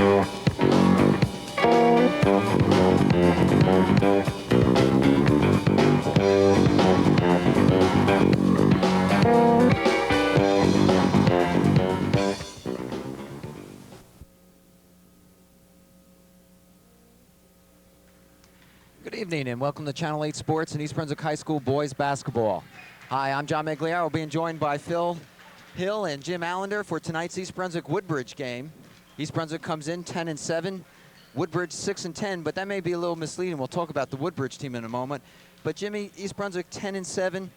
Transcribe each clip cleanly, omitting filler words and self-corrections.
Good evening and welcome to Channel 8 Sports and East Brunswick High School boys basketball. Hi, I'm John Meggiolaro, being joined by Phil Hill and Jim Allinder for tonight's East Brunswick Woodbridge game. East Brunswick comes in 10-7, Woodbridge 6-10, but that may be a little misleading. We'll talk about the Woodbridge team in a moment. But Jimmy, East Brunswick 10-7,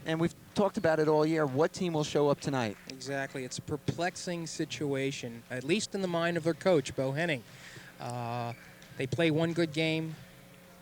and we've talked about it all year. What team will show up tonight? Exactly. It's a perplexing situation, at least in the mind of their coach, Bo Henning. They play one good game,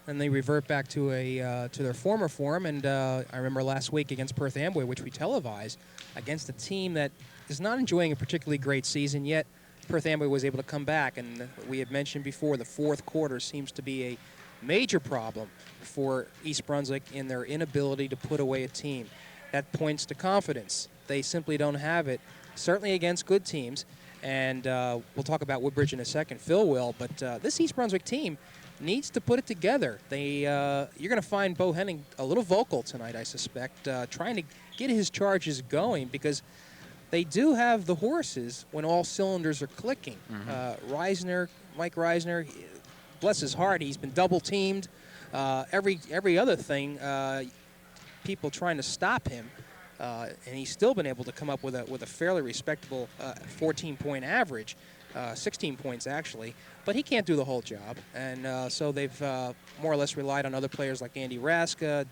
and they revert back to their former form. And I remember last week against Perth Amboy, which we televised, against a team that is not enjoying a particularly great season yet. Perth Amboy was able to come back, and we had mentioned before the fourth quarter seems to be a major problem for East Brunswick in their inability to put away a team. That points to confidence. They simply don't have it, certainly against good teams. And we'll talk about Woodbridge in a second, Phil will, but this East Brunswick team needs to put it together. You're going to find Bo Henning a little vocal tonight, I suspect, trying to get his charges going, because they do have the horses when all cylinders are clicking. Mike Reisner, bless his heart, he's been double teamed. Every other thing, people trying to stop him, and he's still been able to come up with a fairly respectable 14-point average, 16 points actually. But he can't do the whole job, and so they've more or less relied on other players like Andy Raska,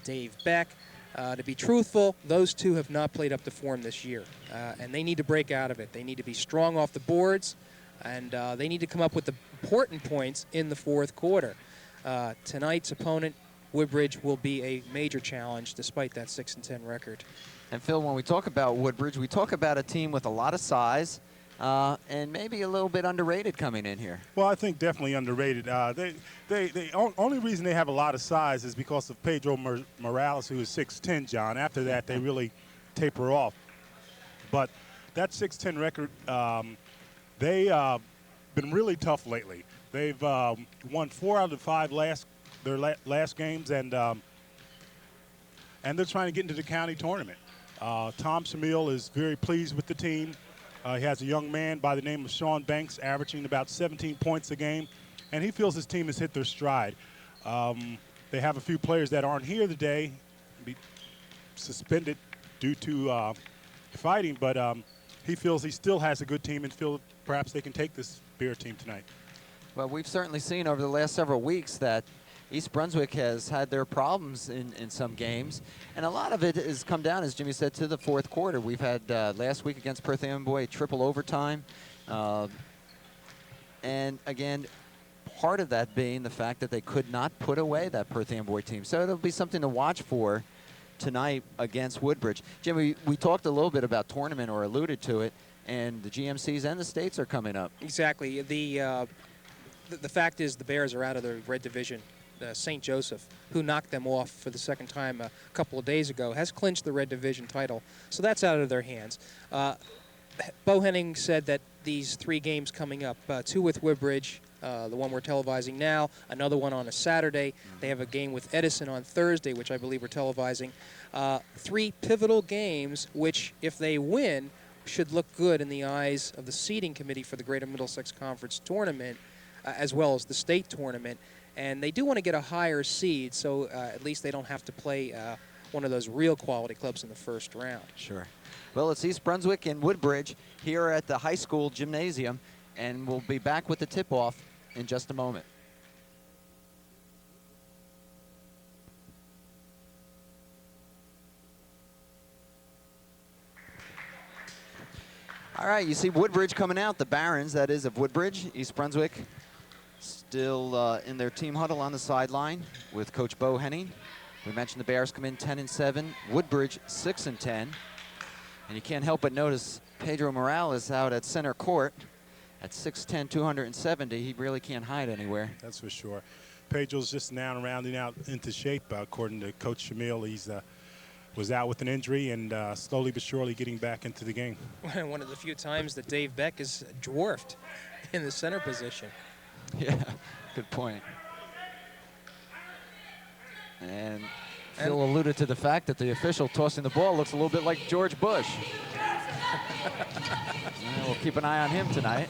Dave Beck. To be truthful, those two have not played up to form this year, and they need to break out of it. They need to be strong off the boards, and they need to come up with the important points in the fourth quarter. Tonight's opponent, Woodbridge, will be a major challenge despite that 6-10 record. And Phil, when we talk about Woodbridge, we talk about a team with a lot of size, and maybe a little bit underrated coming in here. Well, I think definitely underrated. Only reason they have a lot of size is because of Pedro Morales, who is 6'10", John. After that, they really taper off. But that 6'10" record, they've been really tough lately. They've won 4 out of 5 their last games, and they're trying to get into the county tournament. Tom Shamil is very pleased with the team. He has a young man by the name of Sean Banks averaging about 17 points a game, and he feels his team has hit their stride. They have a few players that aren't here today, suspended due to fighting, but he feels he still has a good team and feels perhaps they can take this Bear team tonight. Well, we've certainly seen over the last several weeks that East Brunswick has had their problems in some games, and a lot of it has come down, as Jimmy said, to the fourth quarter. We've had last week against Perth Amboy triple overtime, and again, part of that being the fact that they could not put away that Perth Amboy team. So it'll be something to watch for tonight against Woodbridge. Jimmy, we talked a little bit about tournament, or alluded to it, and the GMCs and the states are coming up. Exactly. The fact is the Bears are out of the red division. St. Joseph, who knocked them off for the second time a couple of days ago, has clinched the Red Division title. So that's out of their hands. Bo Henning said that these 3 games coming up, 2 with Woodbridge, the one we're televising now, another one on a Saturday. They have a game with Edison on Thursday, which I believe we're televising. 3 pivotal games, which, if they win, should look good in the eyes of the seeding committee for the Greater Middlesex Conference tournament, as well as the state tournament. And they do want to get a higher seed, so at least they don't have to play one of those real quality clubs in the first round. Sure. Well, it's East Brunswick and Woodbridge here at the high school gymnasium, and we'll be back with the tip-off in just a moment. All right, you see Woodbridge coming out, the Barrons, that is, of Woodbridge. East Brunswick still in their team huddle on the sideline with Coach Bo Henning. We mentioned the Bears come in 10-7, Woodbridge 6-10. And you can't help but notice Pedro Morales out at center court at 6'10", 270. He really can't hide anywhere. That's for sure. Pedro's just now rounding out into shape, according to Coach Shamil. He's was out with an injury and slowly but surely getting back into the game. One of the few times that Dave Beck is dwarfed in the center position. Yeah, good point. And Phil alluded to the fact that the official tossing the ball looks a little bit like George Bush. We'll keep an eye on him tonight.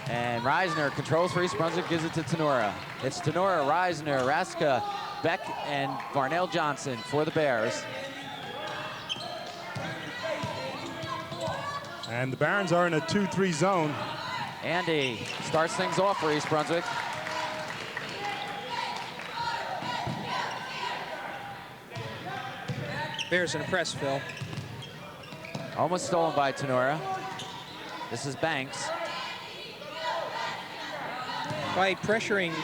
And Reisner controls for East Brunswick, gives it to Tenora. It's Tenora, Reisner, Raska, Beck, and Varnell Johnson for the Bears. And the Barrons are in a 2-3 zone. Andy starts things off for East Brunswick. Bears in a press, Phil. Almost stolen by Tenora. This is Banks. By pressuring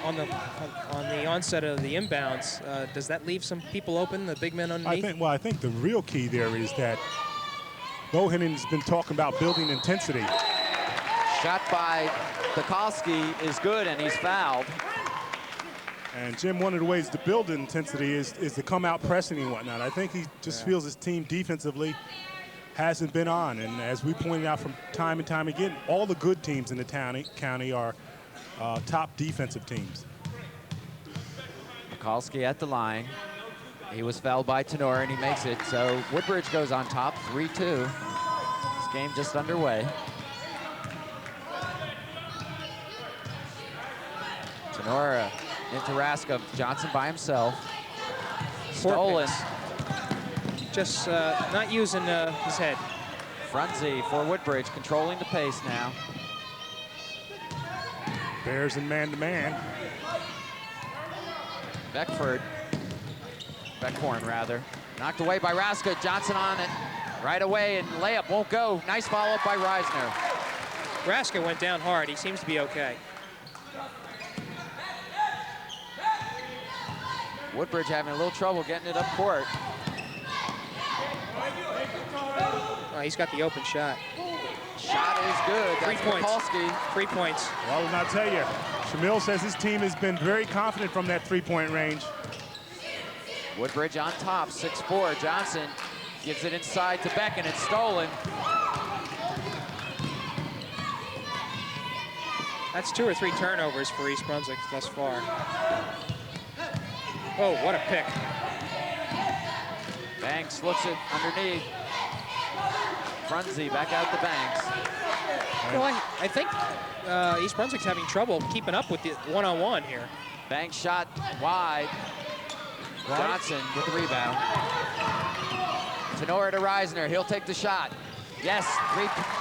on the onset of the inbounds, does that leave some people open, the big men underneath? I think the real key there is that Bohannon's been talking about building intensity. Shot by Bukowski is good, and he's fouled. And Jim, one of the ways to build intensity is to come out pressing and whatnot. I think he just feels his team defensively hasn't been on. And as we pointed out from time and time again, all the good teams in the county are top defensive teams. Bukowski at the line. He was fouled by Tenora, and he makes it. So Woodbridge goes on top, 3-2. This game just underway. Tenora into Raska, Johnson by himself. Stolen. Just not using his head. Frunze for Woodbridge, controlling the pace now. Bears in man-to-man. Beckhorn rather. Knocked away by Raska, Johnson on it. Right away, and layup won't go. Nice follow-up by Reisner. Raska went down hard. He seems to be okay. Woodbridge having a little trouble getting it up court. Oh, he's got the open shot. Shot is good. That's 3 points. Bukowski. 3 points. Well, and I'll tell you, Shamil says his team has been very confident from that three-point range. Woodbridge on top, 6'4". Johnson gives it inside to Beck, and it's stolen. That's 2 or 3 turnovers for East Brunswick thus far. Oh, what a pick. Banks looks it underneath. Frunze back out to Banks. Well, I think East Brunswick's having trouble keeping up with the one-on-one here. Banks shot wide. Johnson with the rebound. Tenora to Reisner. He'll take the shot. Yes,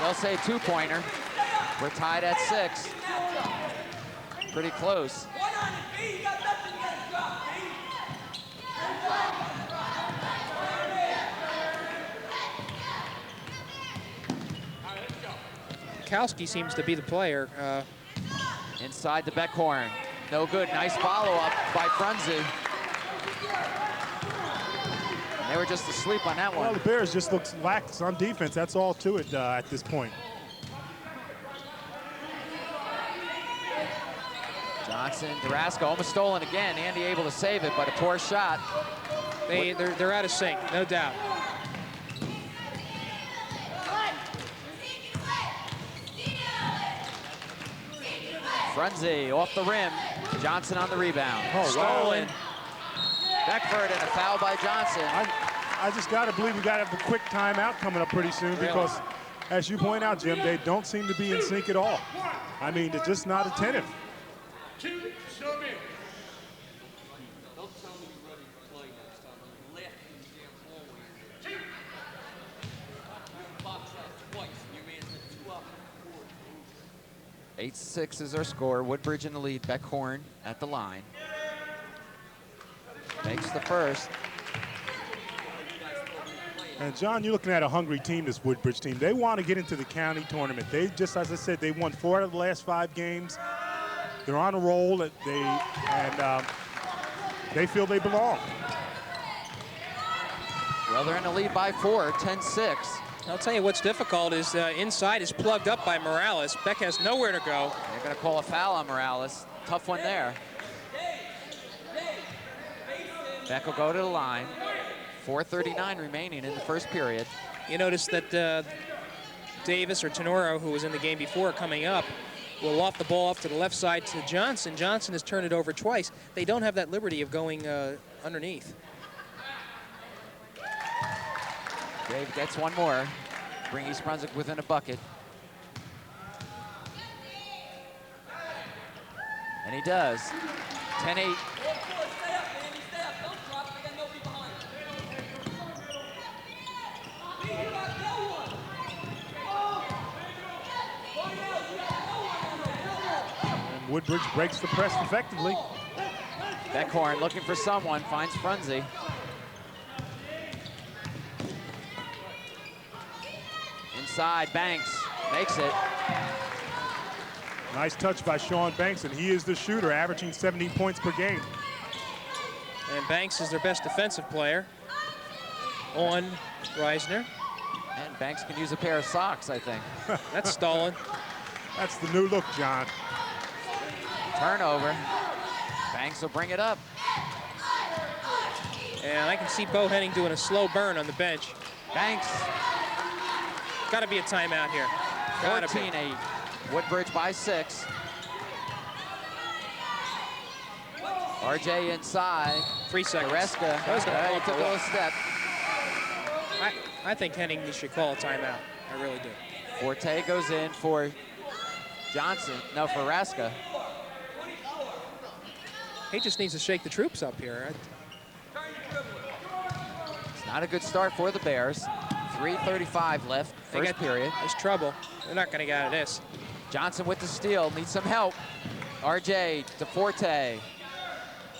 they'll say 2-pointer. We're tied at 6. Pretty close. Bukowski seems to be the player. Inside the Beckhorn. No good. Nice follow-up by Frunze. They were just asleep on that one. Well, the Bears just look lax on defense. That's all to it at this point. Johnson, Daraska almost stolen again. Andy able to save it, but a poor shot. They're out of sync, no doubt. Frunze off the rim. Johnson on the rebound. Stolen. Beckford and a foul by Johnson. I just got to believe we got to have a quick timeout coming up pretty soon because, as you point out, Jim, they don't seem to be in sync at all. I mean, they're just not attentive. Don't tell me you're ready to play next time. I'm left in the damn hallway. You box out twice, and your man's been 2 up on the court. 8-6 is our score. Woodbridge in the lead. Beckhorn at the line. Makes the first. And John, you're looking at a hungry team, this Woodbridge team. They want to get into the county tournament. They just, as I said, they won 4 out of the last 5 games. They're on a roll. They feel they belong. Well, they're in the lead by 4, 10-6. I'll tell you what's difficult is inside is plugged up by Morales. Beck has nowhere to go. They're going to call a foul on Morales. Tough one there. Beck will go to the line. 4:39 remaining in the first period. You notice that Davis or Tenoro, who was in the game before, coming up, will loft the ball off to the left side to Johnson. Johnson has turned it over twice. They don't have that liberty of going underneath. Dave gets one more. Bring East Brunswick within a bucket. And he does. 10-8. And Woodbridge breaks the press effectively. Beckhorn looking for someone, finds Frunze. Inside, Banks makes it. Nice touch by Sean Banks, and he is the shooter, averaging 17 points per game. And Banks is their best defensive player on Reisner. And Banks can use a pair of socks, I think. That's stolen. That's the new look, John. Turnover. Banks will bring it up. And I can see Bo Henning doing a slow burn on the bench. Banks. Got to be a timeout here. Gotta be. 14-8. Woodbridge by 6. RJ inside. 3 seconds. Maresca. That was gonna He call took for a little what? step. I think Henning should call a timeout. I really do. Forte goes in for Johnson. No, for Raska. He just needs to shake the troops up here. It's not a good start for the Bears. 3:35 left, first period. There's trouble. They're not going to get out of this. Johnson with the steal, needs some help. RJ to Forte.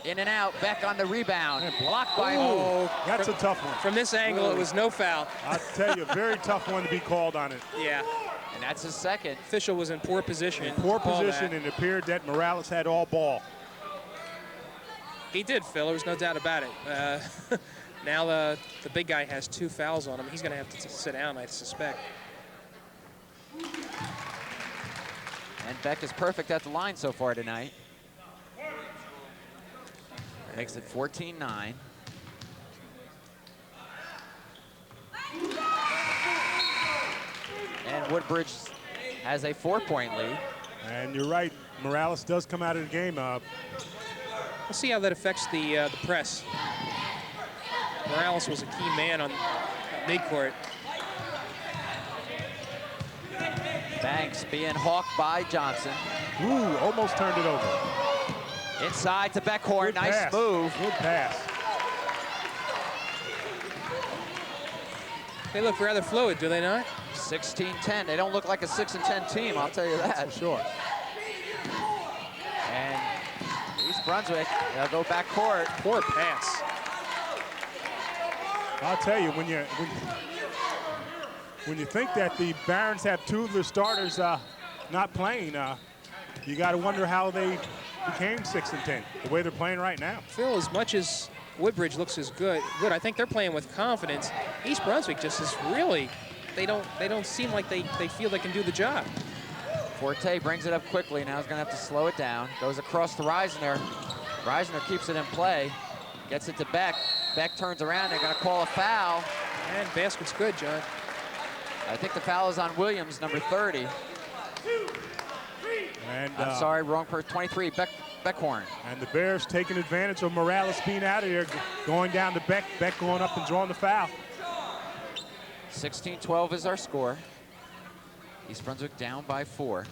In and out, Beck on the rebound. Blocked by Oh, that's a tough one. From this angle, it was no foul. I'll tell you, a very tough one to be called on it. Yeah. And that's his second. Official was in poor position. Poor to call position, that. and it appeared that Morales had all ball. He did, Phil. There's no doubt about it. Now the big guy has 2 fouls on him. He's going to have to sit down, I suspect. And Beck is perfect at the line so far tonight. Makes it 14-9. And Woodbridge has a 4-point lead. And you're right, Morales does come out of the game. We'll see how that affects the press. Morales was a key man on midcourt. Banks being hawked by Johnson. Ooh, almost turned it over. Inside to Beckhorn, Good nice pass. move. Good pass. They look rather fluid, do they not? 16-10. They don't look like a 6-10 team, I'll tell you that. For sure. And East Brunswick, they'll go back court. Poor pass. I'll tell you, when you think that the Barrons have 2 of their starters not playing, you got to wonder how they became 6-10, the way they're playing right now. Phil, as much as Woodbridge looks as good, I think they're playing with confidence. East Brunswick just is really, they don't seem like they feel they can do the job. Forte brings it up quickly. Now he's going to have to slow it down. Goes across to Reisner. Reisner keeps it in play. Gets it to Beck. Beck turns around. They're going to call a foul. And basket's good, John. I think the foul is on Williams, number 30. And I'm sorry, wrong person. 23, Beckhorn. And the Bears taking advantage of Morales being out of here, going down to Beck. Beck going up and drawing the foul. 16-12 is our score. East Brunswick down by 4.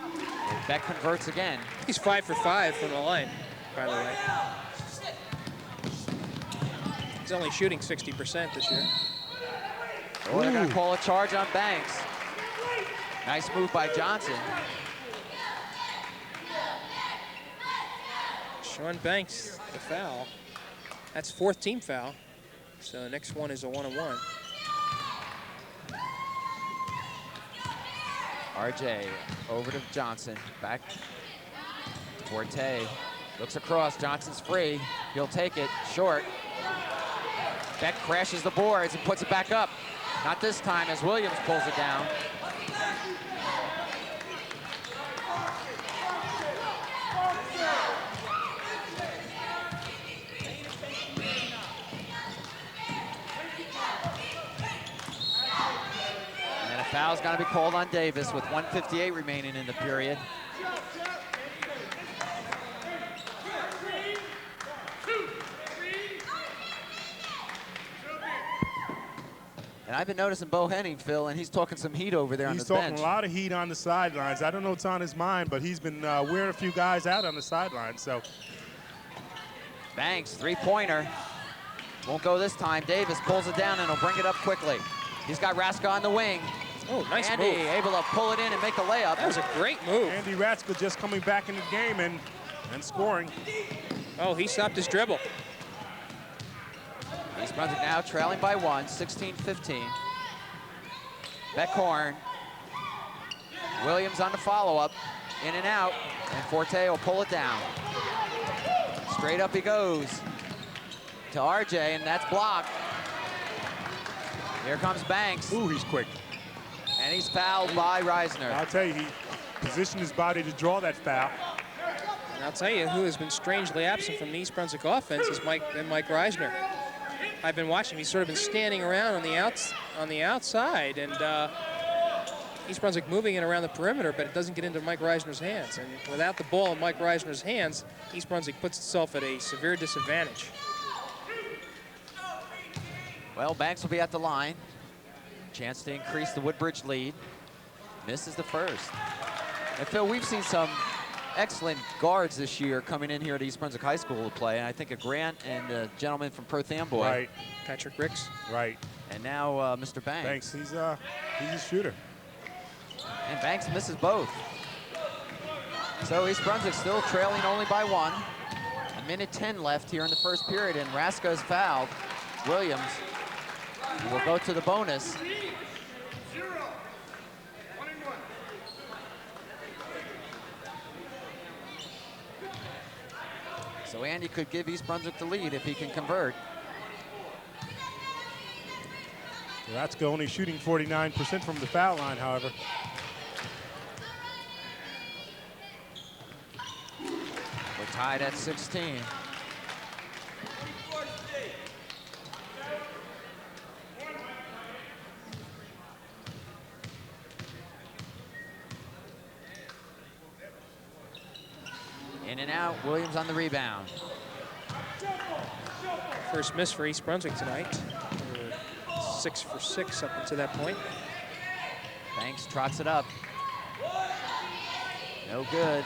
And Beck converts again. He's 5 for 5 from the line, by the way. He's only shooting 60% this year. Oh, they're going to call a charge on Banks. Nice move by Johnson. Sean Banks, the foul. That's 4th team foul. So the next one is a 1-on-1. RJ over to Johnson. Back. Forte looks across. Johnson's free. He'll take it. Short. Beck crashes the boards and puts it back up. Not this time as Williams pulls it down. Foul's going to be called on Davis with 1:58 remaining in the period. And I've been noticing Bo Henning, Phil, and he's talking some heat over there on the bench. He's talking a lot of heat on the sidelines. I don't know what's on his mind, but he's been wearing a few guys out on the sidelines. So Banks, three-pointer. Won't go this time. Davis pulls it down and he'll bring it up quickly. He's got Raska on the wing. Oh, nice Andy move. able to pull it in and make a layup. That was a great move. Andy Ratzka just coming back in the game and scoring. Oh, he stopped his dribble. East Brunswick now trailing by 1, 16-15. Beckhorn. Williams on the follow-up. In and out. And Forte will pull it down. Straight up he goes to RJ, and that's blocked. Here comes Banks. Ooh, he's quick. And he's fouled by Reisner. I'll tell you, he positioned his body to draw that foul. And I'll tell you who has been strangely absent from the East Brunswick offense is Mike Reisner. I've been watching him. He's sort of been standing around on the outside, and East Brunswick moving it around the perimeter, but it doesn't get into Mike Reisner's hands. And without the ball in Mike Reisner's hands, East Brunswick puts itself at a severe disadvantage. Well, Banks will be at the line. Chance to increase the Woodbridge lead. Misses the first. And Phil, we've seen some excellent guards this year coming in here at East Brunswick High School to play. And I think of Grant and the gentleman from Perth Amboy. Right. Patrick Ricks. Right. And now Mr. Banks. Banks, he's a shooter. And Banks misses both. So East Brunswick still trailing only by 1. 1:10 left here in the first period, and Raska is fouled. Williams will go to the bonus. So Andy could give East Brunswick the lead if he can convert. Ratzka only shooting 49% from the foul line, however. We're tied at 16. In and out, Williams on the rebound. First miss for East Brunswick tonight. They were 6 for 6 up until that point. Banks trots it up. No good.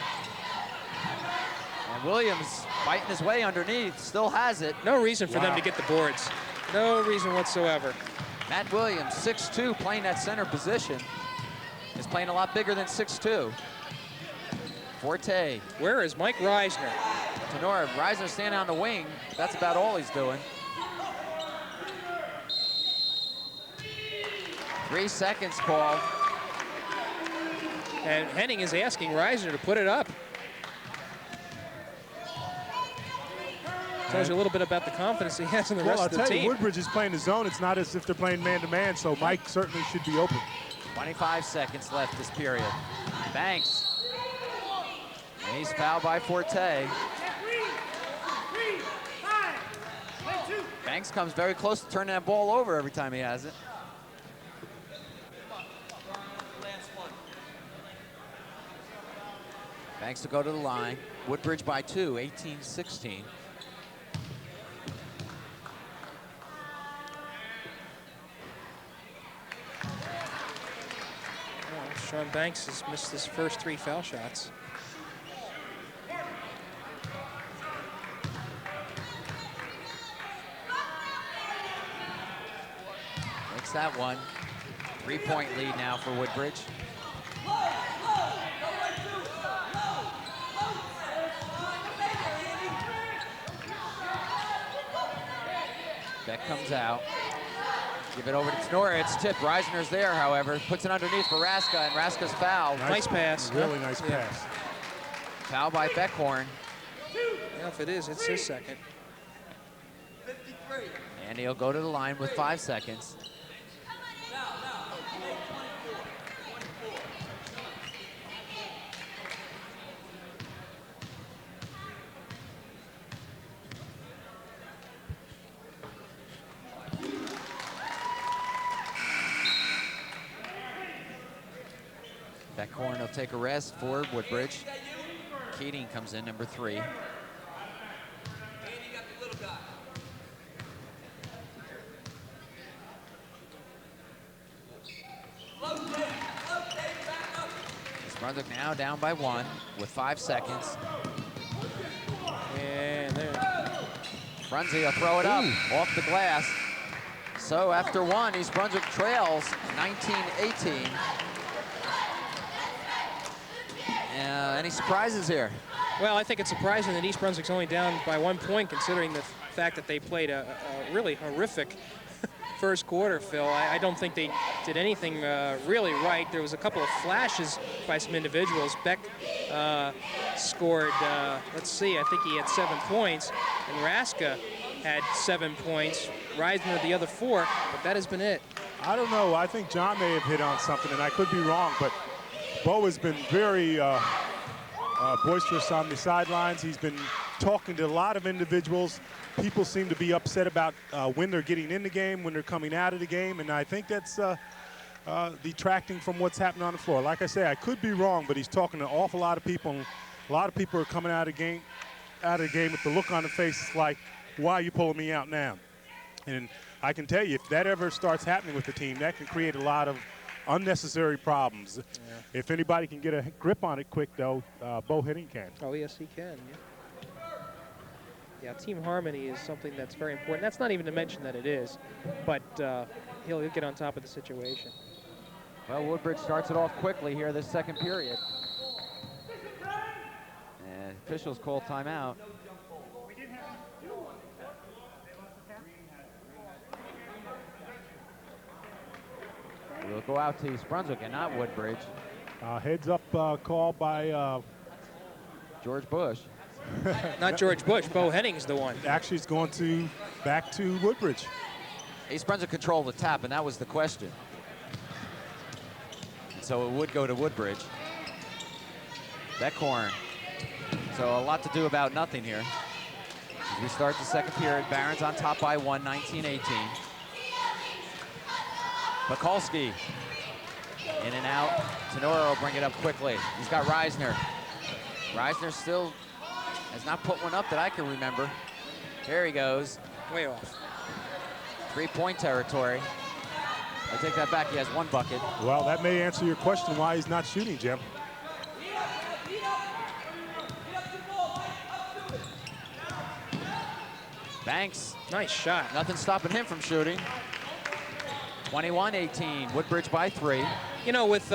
And Williams fighting his way underneath, still has it. No reason for them Wow. to get the boards. No reason whatsoever. Matt Williams, 6'2", playing that center position, is playing a lot bigger than 6'2". Forte. Where is Mike Reisner? Tenora, Reisner standing on the wing. That's about all he's doing. 3 seconds called. And Henning is asking Reisner to put it up. Tells you a little bit about the confidence he has in the Well, rest I'll of the tell you, team. Woodbridge is playing the zone. It's not as if they're playing man-to-man, so Mike certainly should be open. 25 seconds left this period. Banks. And he's fouled by Forte. Banks comes very close to turning that ball over every time he has it. Banks to go to the line. Woodbridge by 2, 18-16. Sean Banks has missed his first 3 foul shots. Makes that one. 3-point lead now for Woodbridge. Beck comes out. Give it over to Tenora. It's tipped. Reisner's there, however. Puts it underneath for Raska, and Raska's fouled. Nice pass. Really nice pass. Foul by Beckhorn. Yeah, if it is, it's his second. And he'll go to the line with 5 seconds. That corner will take a rest for Woodbridge. Keating comes in, number 3. Brunswick now down by 1 with 5 seconds. And there. Frunze will throw it up off the glass. So after 1, East Brunswick trails 19-18. Any surprises here? Well, I think it's surprising that East Brunswick's only down by 1 point, considering the fact that they played a really horrific first quarter, Phil. I don't think they did anything really right. There was a couple of flashes by some individuals. Beck scored, let's see, I think he had 7 points, and Raska had 7 points. Reisner the other 4, but that has been it. I don't know. I think John may have hit on something, and I could be wrong, but Bo has been very boisterous on the sidelines. He's been talking to a lot of individuals. People seem to be upset about when they're getting in the game, when they're coming out of the game, and I think that's detracting from what's happening on the floor. Like I say, I could be wrong, but he's talking to an awful lot of people, and a lot of people are coming out of the game with the look on the face like, why are you pulling me out now? And I can tell you, if that ever starts happening with the team, that can create a lot of unnecessary problems. Yeah. If anybody can get a grip on it quick, though, Bo Henning can. Oh, yes, he can. Yeah, team harmony is something that's very important. That's not even to mention that it is, but he'll get on top of the situation. Well, Woodbridge starts it off quickly here this second period. And officials call timeout. We'll go out to East Brunswick and not Woodbridge. Heads up call by George Bush. Not George Bush. Bo Henning's the one. Actually, it's going back to Woodbridge. East Brunswick controlled the tap, and that was the question. So it would go to Woodbridge. Beckhorn. So a lot to do about nothing here. As we start the second period, Barrons on top by 1, 19-18. Mikulski in and out. Tenora will bring it up quickly. He's got Reisner. Reisner still has not put one up that I can remember. Here he goes. Way off. 3-point territory. I take that back, he has 1 bucket. Well, that may answer your question why he's not shooting, Jim. Banks. Nice shot. Nothing stopping him from shooting. 21-18, Woodbridge by 3. You know, with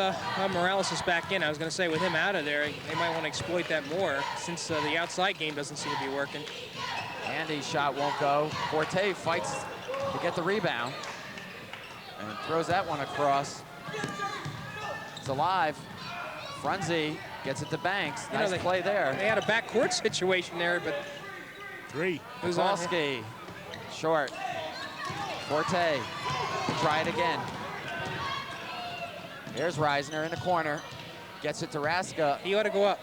Morales is back in, I was going to say with him out of there, they might want to exploit that more since the outside game doesn't seem to be working. Andy's shot won't go. Forte fights to get the rebound and throws that one across. It's alive. Frunze gets it to Banks. Nice play there. They had a backcourt situation there, but 3. Mikulski, short. Forte, try it again. Here's Reisner in the corner. Gets it to Raska. He ought to go up.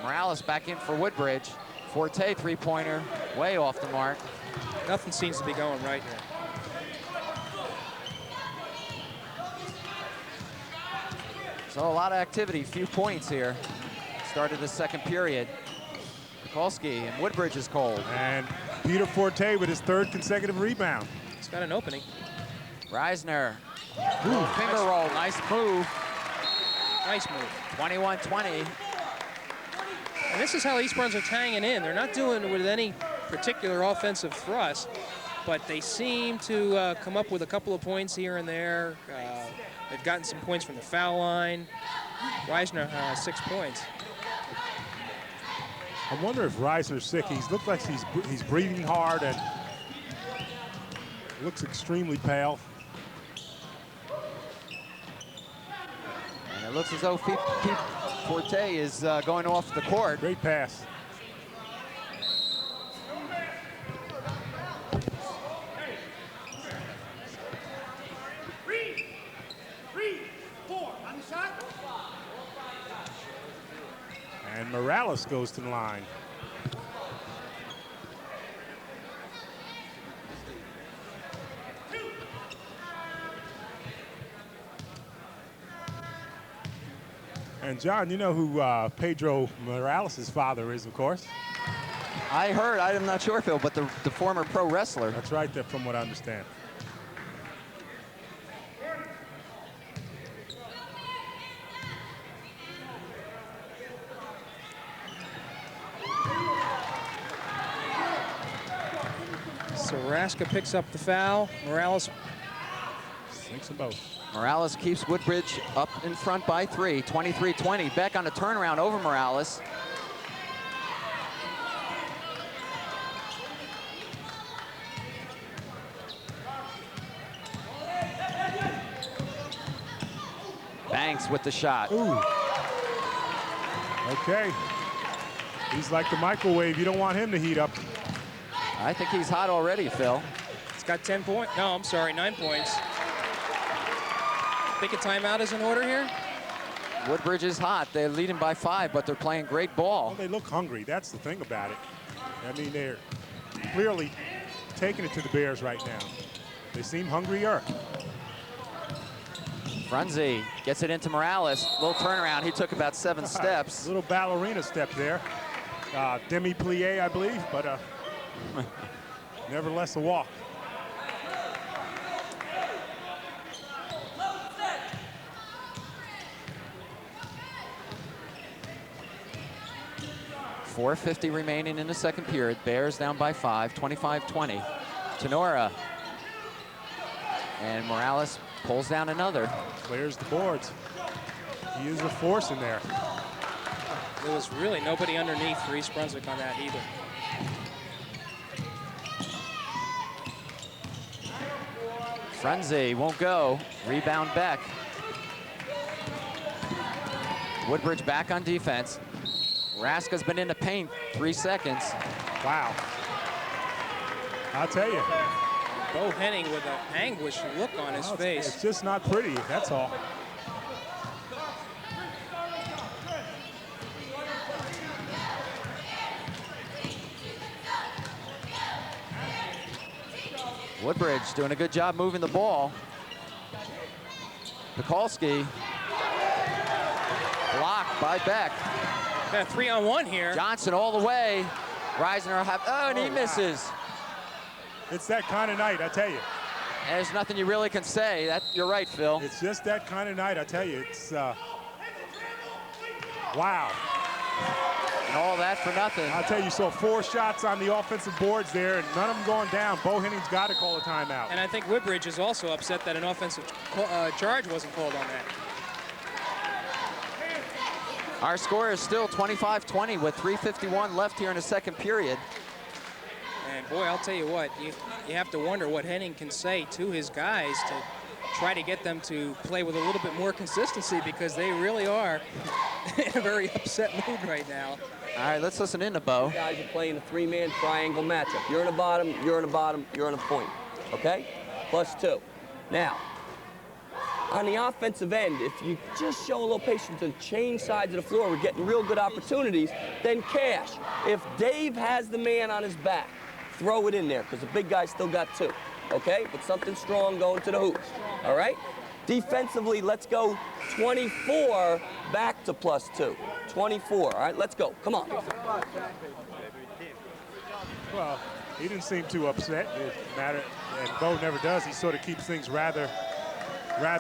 Morales back in for Woodbridge. Forte, 3-pointer, way off the mark. Nothing seems to be going right here. So a lot of activity, few points here. Started the second period. Mikulski and Woodbridge is cold. And Peter Forte with his 3rd consecutive rebound. He's got an opening. Reisner. Ooh, finger roll, nice move. Nice move. 21-20. And this is how East Brunswick's hanging in. They're not doing it with any particular offensive thrust, but they seem to come up with a couple of points here and there. They've gotten some points from the foul line. Reisner, 6 points. I wonder if Reisner's sick. He looks like he's breathing hard and looks extremely pale. And it looks as though Pete Forte is going off the court. Great pass. And Morales goes to the line. And John, you know who Pedro Morales' father is, of course. I heard, I'm not sure, Phil, but the former pro wrestler. That's right, from what I understand. So Raska picks up the foul. Morales Sinks them both. Morales keeps Woodbridge up in front by 3, 23-20. Beck on a turnaround over Morales. Banks with the shot. Ooh. Okay. He's like the microwave. You don't want him to heat up. I think he's hot already, Phil. It's got 10 points. No, I'm sorry, 9 points. Think a timeout is in order here? Woodbridge is hot. They're leading by 5, but they're playing great ball. Well, they look hungry. That's the thing about it. I mean, they're clearly taking it to the Bears right now. They seem hungrier. Frunze gets it into Morales. Little turnaround. He took about 7 steps. Little ballerina step there. Demi-plie, I believe, but nevertheless a walk. .450 remaining in the second period. Bears down by 5, 25-20. Tenora. And Morales pulls down another. Clears the boards. He is a force in there. There was really nobody underneath for East Brunswick on that either. Frunze won't go. Rebound Beck. Woodbridge back on defense. Raska's been in the paint 3 seconds. Wow. I'll tell you. Bo Henning with an anguished look on his face. It's just not pretty, that's all. Woodbridge doing a good job moving the ball. Pekulski. Blocked by Beck. Got a 3-on-1 here. Johnson all the way. Reisner, and he misses. It's that kind of night, I tell you. There's nothing you really can say. You're right, Phil. It's just that kind of night, I tell you. It's, wow. And all that for nothing. I'll tell you, so 4 shots on the offensive boards there, and none of them going down. Bo Henning's got to call a timeout. And I think Woodbridge is also upset that an offensive charge wasn't called on that. Our score is still 25-20 with 3:51 left here in the second period. And boy, I'll tell you what, you have to wonder what Henning can say to his guys to try to get them to play with a little bit more consistency, because they really are in a very upset mood right now. All right, let's listen in to Bo. You guys are playing a 3-man triangle matchup. You're in the bottom, you're in the bottom, you're in a point, okay? +2. Now, on the offensive end, if you just show a little patience and change sides of the floor, we're getting real good opportunities, then cash. If Dave has the man on his back, throw it in there, because the big guy still got 2, okay? But something strong going to the hoops, all right? Defensively, let's go 24 back to +2. 24, all right? Let's go, come on. Well, he didn't seem too upset. It mattered, and Bo never does. He sort of keeps things rather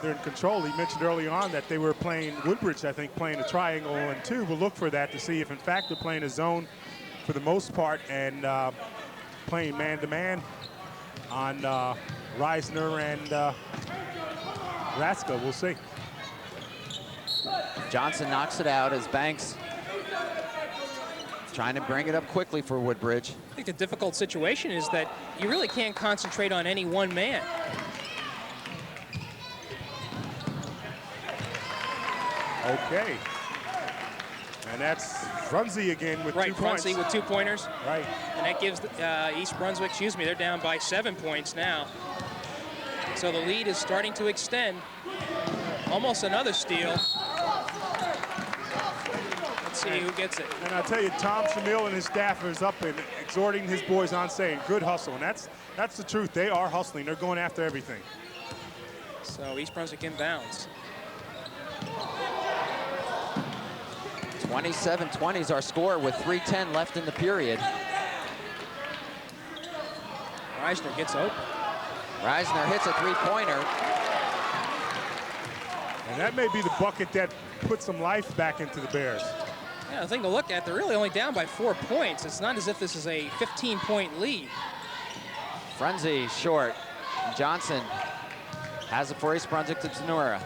in control. He mentioned early on that they were playing, Woodbridge, I think, playing a triangle and 2. We'll look for that to see if, in fact, they're playing a zone for the most part, and playing man-to-man on Reisner and Raska. We'll see. Johnson knocks it out as Banks trying to bring it up quickly for Woodbridge. I think the difficult situation is that you really can't concentrate on any one man. Okay. And that's Frunze again with 2 points. Frunze with 2-pointers. Right. And that gives East Brunswick, they're down by 7 points now. So the lead is starting to extend. Almost another steal. Let's see who gets it. And I'll tell you, Tom Shamil and his staff is up and exhorting his boys on, saying, good hustle. And that's the truth. They are hustling. They're going after everything. So East Brunswick inbounds. 27-20 is our score with 3:10 left in the period. Reisner gets open. Reisner hits a three-pointer. And that may be the bucket that puts some life back into the Bears. Yeah, the thing to look at, they're really only down by 4 points. It's not as if this is a 15-point lead. Frenzy short. Johnson has it for East Brunswick to Tenora.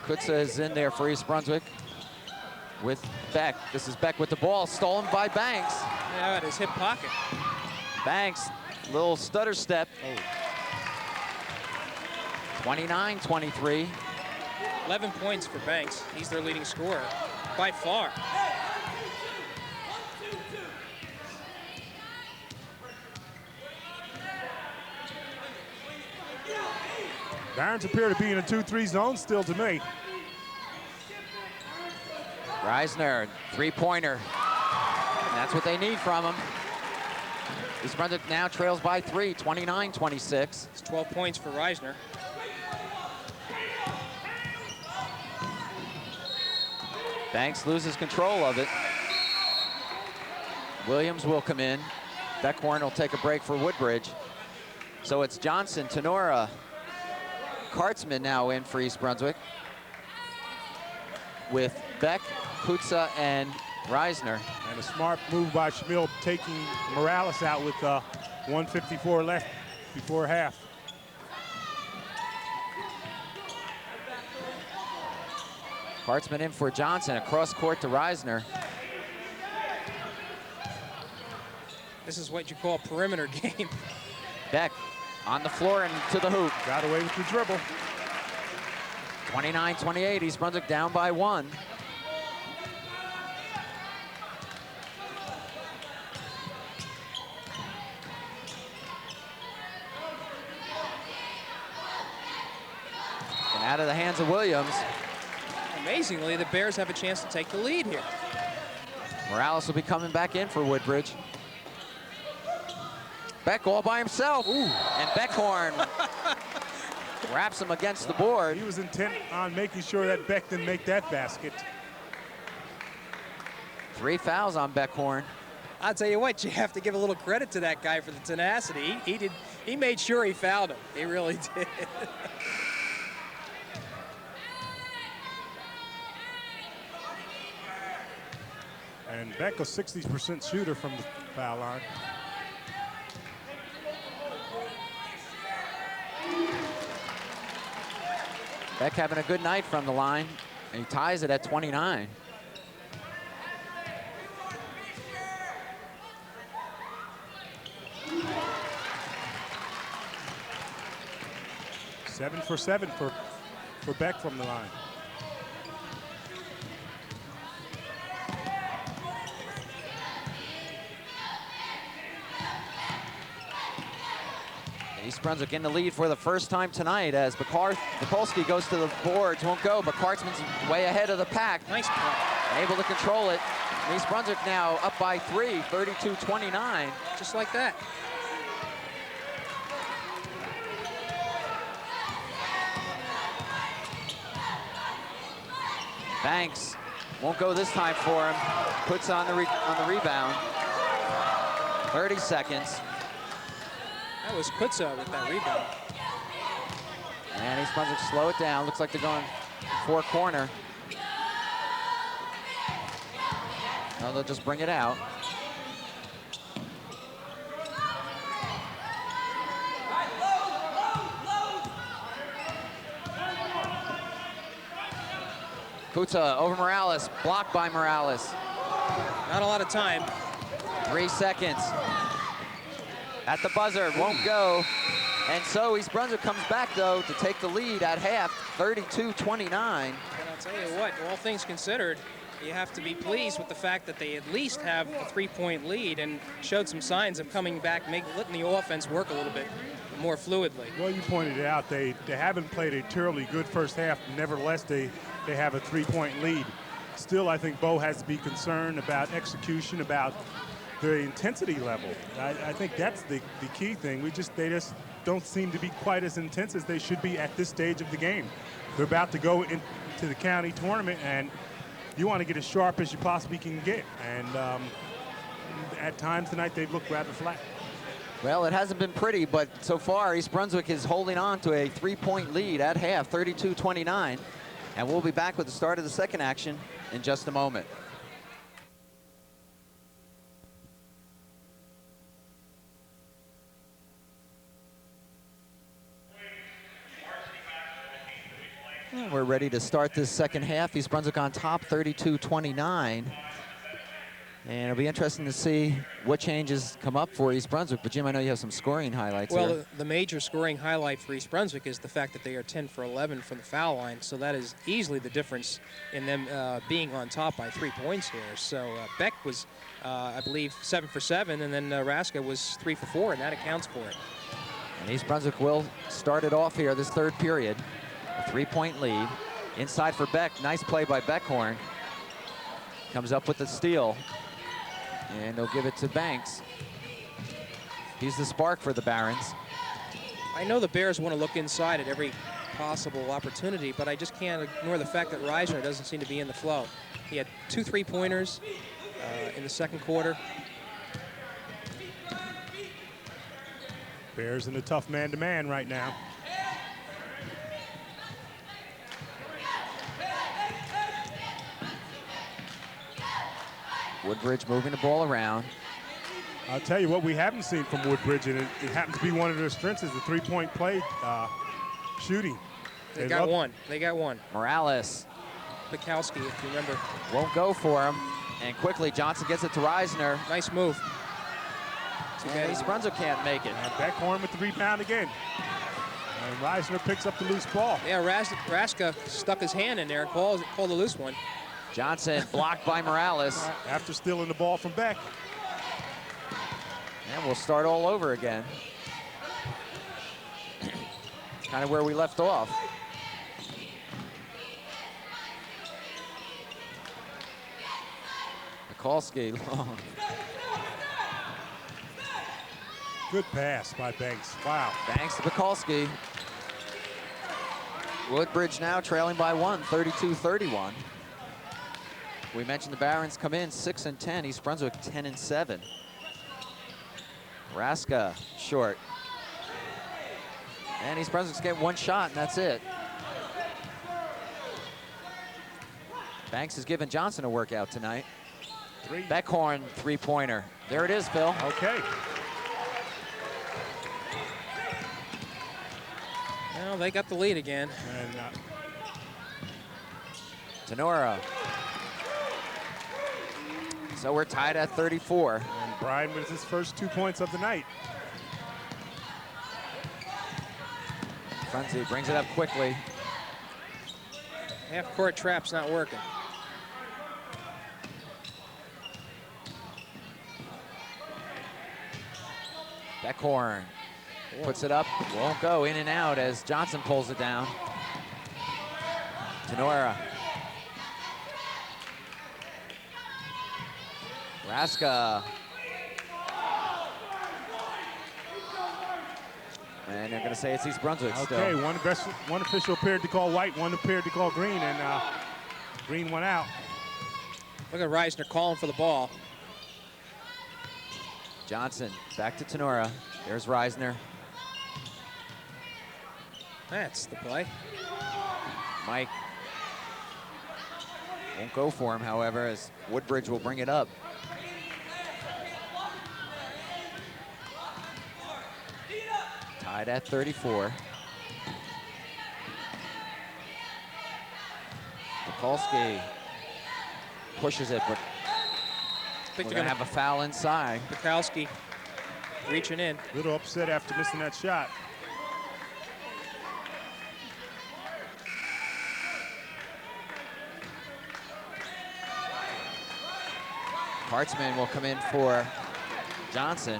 Kutza is in there for East Brunswick with Beck. This is Beck with the ball, stolen by Banks. Yeah, at his hip pocket. Banks, little stutter step. 29-23. 11 points for Banks. He's their leading scorer by far. Barrons appear to be in a 2-3 zone still to me. Reisner, three-pointer. And that's what they need from him. East Brunswick now trails by 3, 29-26. It's 12 points for Reisner. Banks loses control of it. Williams will come in. Beckhorn will take a break for Woodbridge. So it's Johnson, Tenora, Kartzman now in for East Brunswick with Beck, Kutza, and Reisner. And a smart move by Schmiel taking Morales out with 1:54 left before half. Kartzman in for Johnson, across court to Reisner. This is what you call a perimeter game. Beck on the floor and to the hoop. Got away with the dribble. 29-28, East Brunswick down by 1. And out of the hands of Williams. Amazingly, the Bears have a chance to take the lead here. Morales will be coming back in for Woodbridge. Beck all by himself. Ooh. And Beckhorn wraps him against the board. He was intent on making sure that Beck didn't make that basket. 3 fouls on Beckhorn. I'll tell you what, you have to give a little credit to that guy for the tenacity. He made sure he fouled him. He really did. And Beck a 60% shooter from the foul line. Beck having a good night from the line, and he ties it at 29. Seven for 7 for Beck from the line. East Brunswick in the lead for the first time tonight as Mikulski goes to the boards, won't go, but Kartzman's way ahead of the pack. Nice play. Able to control it. And East Brunswick now up by 3, 32-29. Just like that. Banks won't go this time for him. Puts on the rebound. 30 seconds. That was Kutza with that rebound. And East Brunswick slow it down. Looks like they're going 4 corner. No, they'll just bring it out. Kutza over Morales, blocked by Morales. Not a lot of time. 3 seconds. At the buzzer, won't go. And so East Brunswick comes back, though, to take the lead at half, 32-29. And I'll tell you what, all things considered, you have to be pleased with the fact that they at least have a 3-point lead and showed some signs of coming back, letting the offense work a little bit more fluidly. Well, you pointed it out. They haven't played a terribly good first half. Nevertheless, they have a 3-point lead. Still, I think Bo has to be concerned about execution, about the intensity level. I think that's the key thing. They just don't seem to be quite as intense as they should be at this stage of the game. They're about to go into the county tournament, and you want to get as sharp as you possibly can get. And at times tonight, they've looked rather flat. Well, it hasn't been pretty, but so far East Brunswick is holding on to a 3-point lead at half, 32-29. And we'll be back with the start of the second action in just a moment. We're ready to start this second half. East Brunswick on top, 32-29. And it'll be interesting to see what changes come up for East Brunswick. But Jim, I know you have some scoring highlights Well, here. the major scoring highlight for East Brunswick is the fact that they are 10 for 11 from the foul line. So that is easily the difference in them being on top by 3 points here. So Beck was, I believe, 7 for 7, and then Raska was 3 for 4, and that accounts for it. And East Brunswick will start it off here this third period. A 3-point lead. Inside for Beck. Nice play by Beckhorn. Comes up with the steal. And they'll give it to Banks. He's the spark for the Barrons. I know the Bears want to look inside at every possible opportunity, but I just can't ignore the fact that Reisner doesn't seem to be in the flow. He had 2 3-pointers in the second quarter. Bears in a tough man-to-man right now. Woodbridge moving the ball around. I'll tell you what we haven't seen from Woodbridge, and it happens to be one of their strengths, is the 3-point play shooting. They got one. They got one. Morales Bukowski, if you remember. won't go for him. And quickly, Johnson gets it to Reisner. Nice move. And East Brunswick can't make it. And Beckhorn with the rebound again. And Reisner picks up the loose ball. Yeah, Raska stuck his hand in there and called a loose one. Johnson blocked by Morales. After stealing the ball from Beck. And we'll start all over again. Kind of where we left off. Mikulski long. Good pass by Banks. Wow. Thanks to Mikulski. Woodbridge now trailing by 1, 32-31. We mentioned the Barrons come in 6 and 10. East Brunswick 10 and 7. Raska short. And East Brunswick's getting one shot, and that's it. Banks has given Johnson a workout tonight. Beckhorn 3-pointer. There it is, Phil. Okay. Well, they got the lead again. And Tenora. So we're tied at 34. and Brian with his first 2 points of the night. Frunze brings it up quickly. Half-court trap's not working. Beckhorn puts it up, won't go, in and out as Johnson pulls it down. Tenora. Raska. And they're going to say it's East Brunswick still. Okay, one official appeared to call white, one appeared to call green, and green went out. Look at Reisner calling for the ball. Johnson back to Tenora. There's Reisner. That's the play. Mike won't go for him, however, as Woodbridge will bring it up. Tied at 34. Mikulski pushes it, but we're going to have a foul inside. Bukowski reaching in. Little upset after missing that shot. Hartzman will come in for Johnson.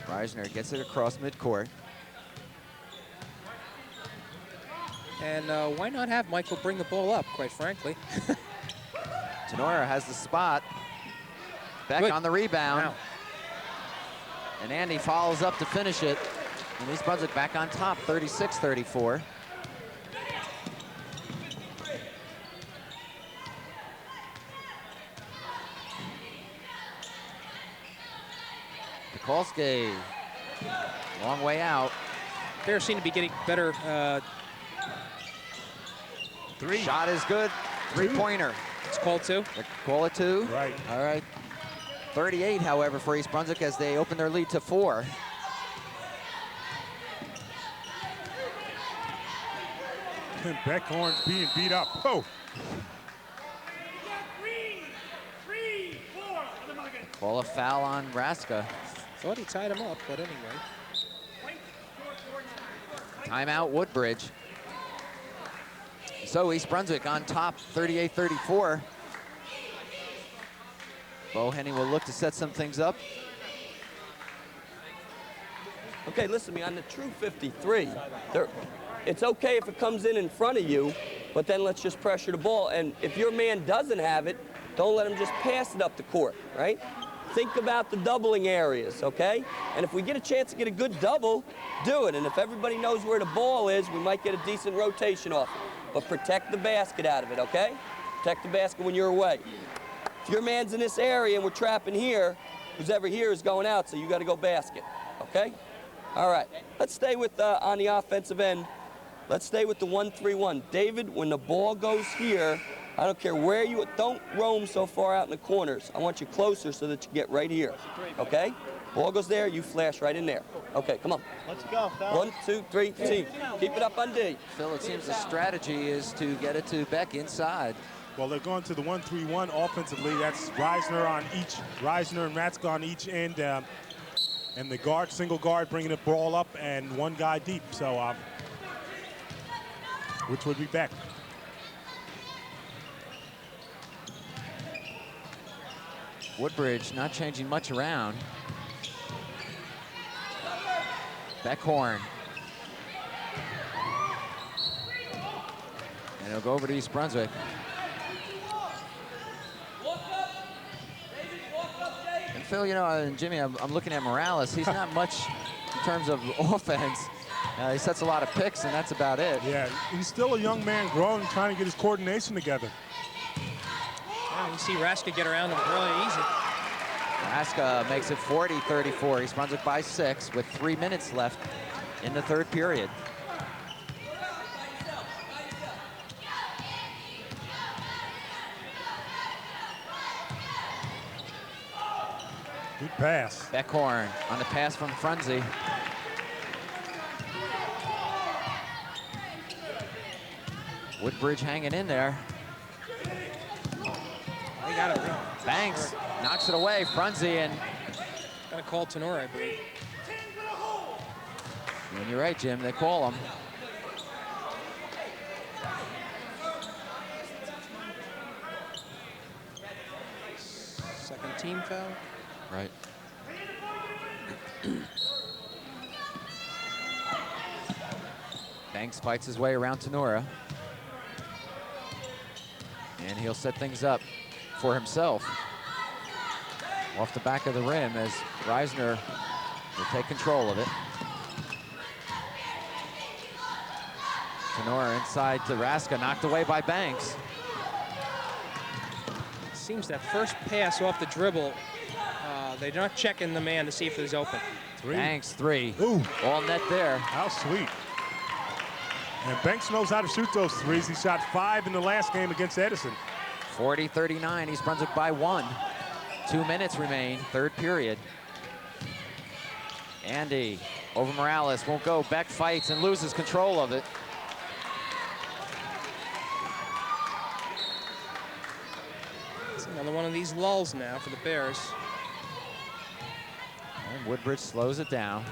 Reisner gets it across midcourt. And why not have Michael bring the ball up, quite frankly? Tenora has the spot. Beck Good. on the rebound. Wow. And Andy follows up to finish it. And East Brunswick back on top, 36-34. Tukolsky, long way out. Bears seem to be getting better. Three. Shot is good. Three-pointer. It's called two. They call it two. Right. All right. 38, however, for East Brunswick as they open their lead to 4. And Beckhorn's being beat up. Oh. Call a foul on Raska. Thought he tied him up, but anyway. Timeout Woodbridge. So East Brunswick on top, 38-34. Bohaney will look to set some things up. Okay, listen to me, on the true 53, it's okay if it comes in front of you, but then let's just pressure the ball. And if your man doesn't have it, don't let him just pass it up the court, right? Think about the doubling areas, okay? And if we get a chance to get a good double, do it. And if everybody knows where the ball is, we might get a decent rotation off it. But protect the basket out of it, okay? Protect the basket when you're away. If your man's in this area and we're trapping here, who's ever here is going out, so you got to go basket, okay? All right, let's stay with, on the offensive end, let's stay with the 1-3-1. David, when the ball goes here, I don't care where you, don't roam so far out in the corners. I want you closer so that you get right here, okay? Ball goes there, you flash right in there. Okay, come on. Let's go, fellas. 1, 2, 3, team. Keep it up on D. Phil, it seems the strategy is to get it to Beck inside. Well, they're going to the 1-3-1 offensively. That's Reisner and Ratzka on each end. And the guard, single guard, bringing the ball up and one guy deep. So, which would be Beck. Woodbridge not changing much around. Beckhorn. And it'll go over to East Brunswick. And Phil, you know, and Jimmy, I'm looking at Morales. He's not much in terms of offense. He sets a lot of picks, and that's about it. Yeah, he's still a young man growing, trying to get his coordination together. Yeah, you see Raska get around him really easy. Raska makes it 40-34. East Brunswick by 6 with 3 minutes left in the third period. Good pass. Beckhorn on the pass from Frunze. Woodbridge hanging in there. They got it. Banks knocks it away. Frunze and Got to call Tenora, I believe. and you're right, Jim. They call him. Second team foul. Right. Banks fights his way around Tenora. And he'll set things up for himself. Off the back of the rim as Reisner will take control of it. Tenora inside to Raska, knocked away by Banks. Seems that first pass off the dribble, they're not checking the man to see if he's open. Banks, 3. Ooh. All net there. How sweet. And Banks knows how to shoot those threes. He shot 5 in the last game against Edison. 40-39, East Brunswick by 1. 2 minutes remain, third period. Andy over Morales, won't go. Beck fights and loses control of it. It's another one of these lulls now for the Bears. And Woodbridge slows it down.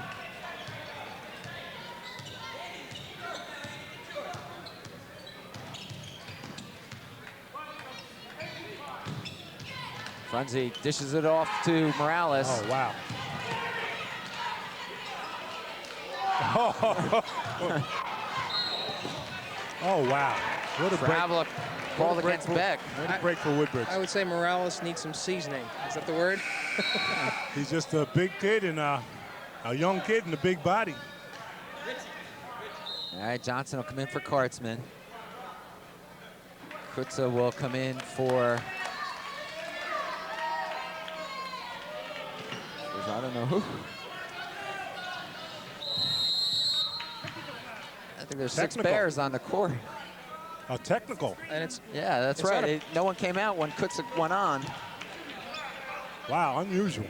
Frunze dishes it off to Morales. Oh, wow. Oh, wow. What a break. Travel called against Beck. What a break for Woodbridge. I would say Morales needs some seasoning. Is that the word? He's just a big kid and a young kid and a big body. All right, Johnson will come in for Kartzman. Kutza will come in for, I don't know who. I think there's Technical. 6 Bears on the court. A technical. And it's Yeah, that's It's not right. No one came out when Kutza went on. Wow, unusual.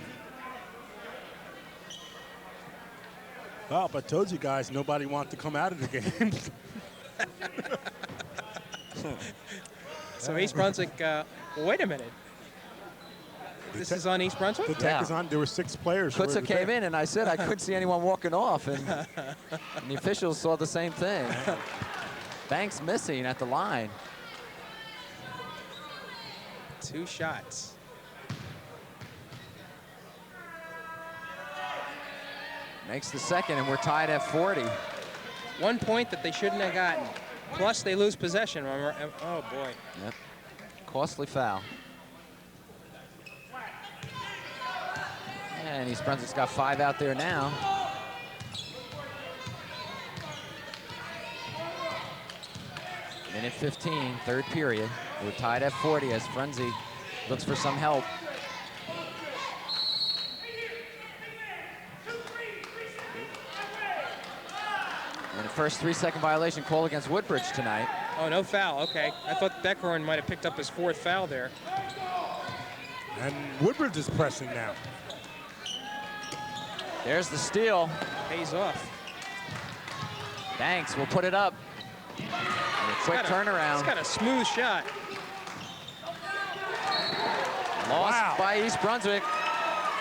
Well, but I told you guys, nobody wanted to come out of the game. so East Brunswick. Wait a minute. This is on East Brunswick. The tech is on. There were 6 players. who Kutza were came there. in, and I said I couldn't see anyone walking off, and the officials saw the same thing. Banks missing at the line. 2 shots. Makes the second, and we're tied at 40. 1 point that they shouldn't have gotten. Plus, they lose possession. Oh, boy. Yep. Costly foul. And East Brunswick's got 5 out there now. Minute 15, third period. We're tied at 40 as Frenzy looks for some help. And the first 3-second violation call against Woodbridge tonight. Oh, no foul. Okay. I thought Beckhorn might have picked up his 4th foul there. And Woodbridge is pressing now. There's the steal. Pays off. Banks will put it up. And a quick turnaround. He's got a smooth shot. Lost by East Brunswick.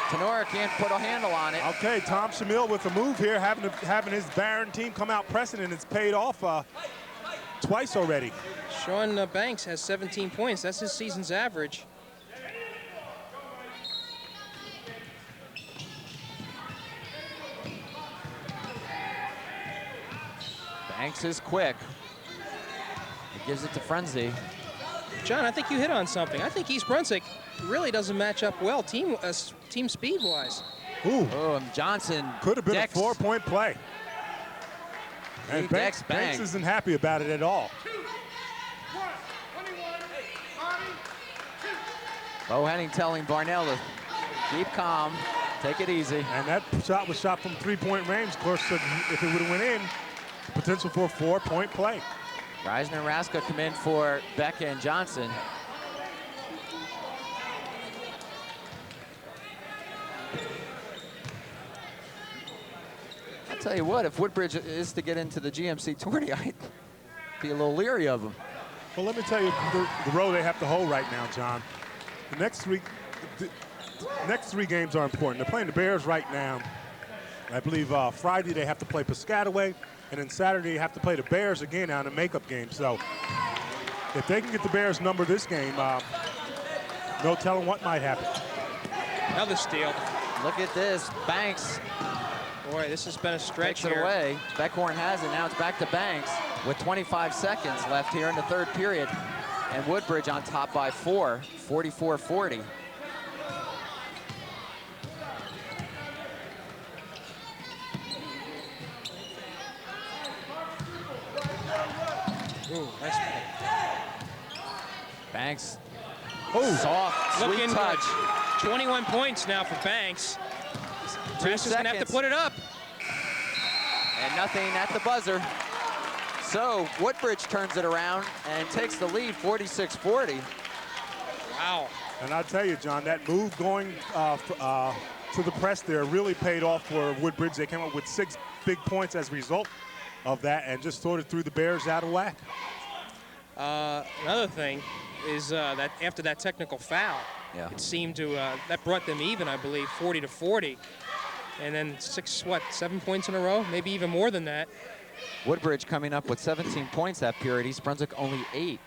Tenora can't put a handle on it. Okay, Tom Shamil with a move here, having his Barron team come out pressing, and it's paid off twice already. Sean Banks has 17 points. That's his season's average. Banks is quick. He gives it to Frenzy. John, I think you hit on something. I think East Brunswick really doesn't match up well team speed-wise. Ooh. Oh, and Johnson Could have been decks. a 4-point play. And He Banks, decks Banks. Banks isn't happy about it at all. Bohannon telling Barnell to keep calm, take it easy. And that shot was shot from 3-point range. Of course, if it would have went in, potential for a 4-point play. Reisner and Raska come in for Becca and Johnson. I'll tell you what, if Woodbridge is to get into the GMC tourney, I'd be a little leery of them. Well, let me tell you the road they have to hold right now, John. The next 3 games are important. They're playing the Bears right now. I believe Friday they have to play Piscataway, and then Saturday they have to play the Bears again on a makeup game. So if they can get the Bears number this game, no telling what might happen. Another steal. Look at this, Banks Boy, this has been a stretch takes it here. away. Beckhorn has it, now it's back to Banks with 25 seconds left here in the third period. And Woodbridge on top by 4, 44-40. Ooh, nice play. Banks, Oh, soft, sweet Looking touch. good. 21 points now for Banks. Raska's gonna have to seconds. put it up. And nothing at the buzzer. So Woodbridge turns it around and takes the lead, 46-40. Wow. and I'll tell you, John, that move going to the press there really paid off for Woodbridge. They came up with 6 big points as a result of that and just sort of threw the Bears out of whack. Another thing is that after that technical foul, it seemed to that brought them even, I believe, 40-40, and then 7 points in a row, maybe even more than that. Woodbridge coming up with 17 points that period. East Brunswick only 8.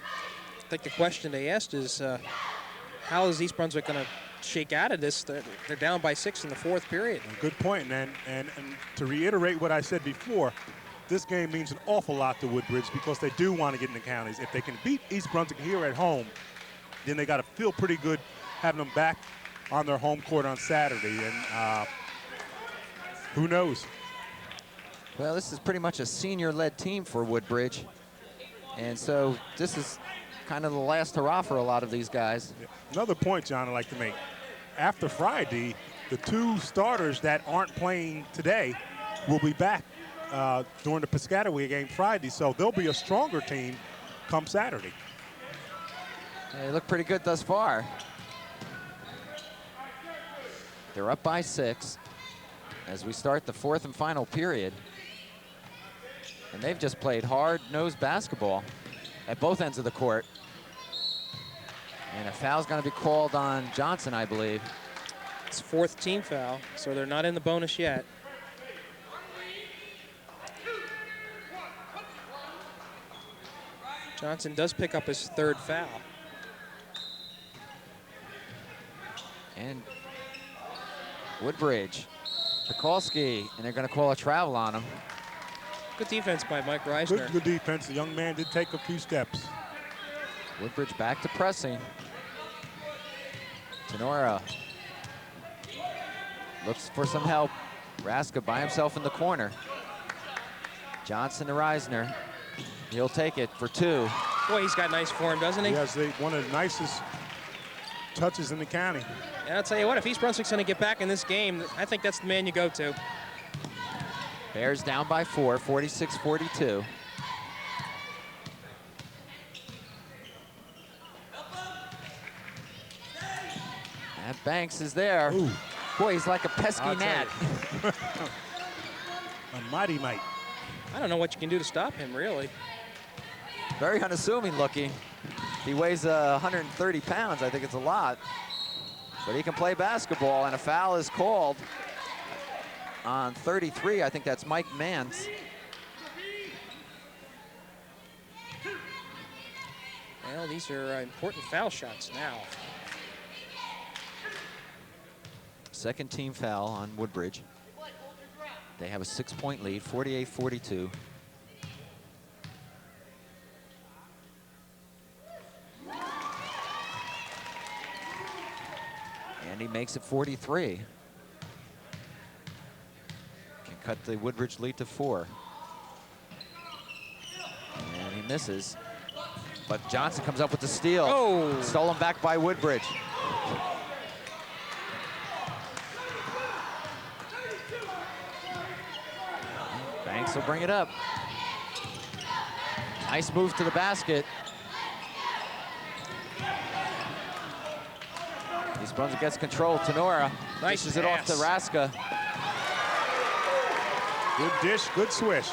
I think the question they asked is, how is East Brunswick going to shake out of this? They're down by 6 in the 4th period. Good point, and to reiterate what I said before, this game means an awful lot to Woodbridge because they do want to get in the counties. If they can beat East Brunswick here at home, then they got to feel pretty good having them back on their home court on Saturday. And who knows? Well, this is pretty much a senior-led team for Woodbridge. And so this is kind of the last hurrah for a lot of these guys. Another point, John, I'd like to make. After Friday, the 2 starters that aren't playing today will be back during the Piscataway game Friday, so they'll be a stronger team come Saturday. They look pretty good thus far. They're up by 6 as we start the 4th and final period. And they've just played hard-nosed basketball at both ends of the court. And a foul's going to be called on Johnson, I believe. It's 4th team foul, so they're not in the bonus yet. Johnson does pick up his 3rd foul. And Woodbridge, Pekulski, and they're going to call a travel on him. Good defense by Mike Reisner. Good defense. The young man did take a few steps. Woodbridge back to pressing. Tenora looks for some help. Raska by himself in the corner. Johnson to Reisner. He'll take it for 2. Boy, he's got nice form, doesn't he? He has one of the nicest touches in the county. And I'll tell you what, if East Brunswick's going to get back in this game, I think that's the man you go to. Bears down by 4, 46-42. And Banks is there. Ooh. Boy, he's like a pesky gnat. A mighty mite. I don't know what you can do to stop him, really. Very unassuming looking. He weighs 130 pounds. I think it's a lot. But he can play basketball, and a foul is called on 33. I think that's Mike Mans. Well, these are important foul shots now. Second team foul on Woodbridge. They have a 6-point lead, 48-42. And he makes it 43. Can cut the Woodbridge lead to 4. And he misses. But Johnson comes up with the steal. Oh! Stolen back by Woodbridge. Banks will bring it up. Nice move to the basket. East Brunswick gets control. Tenora Nice dishes it off to Raska. Good dish, good swish.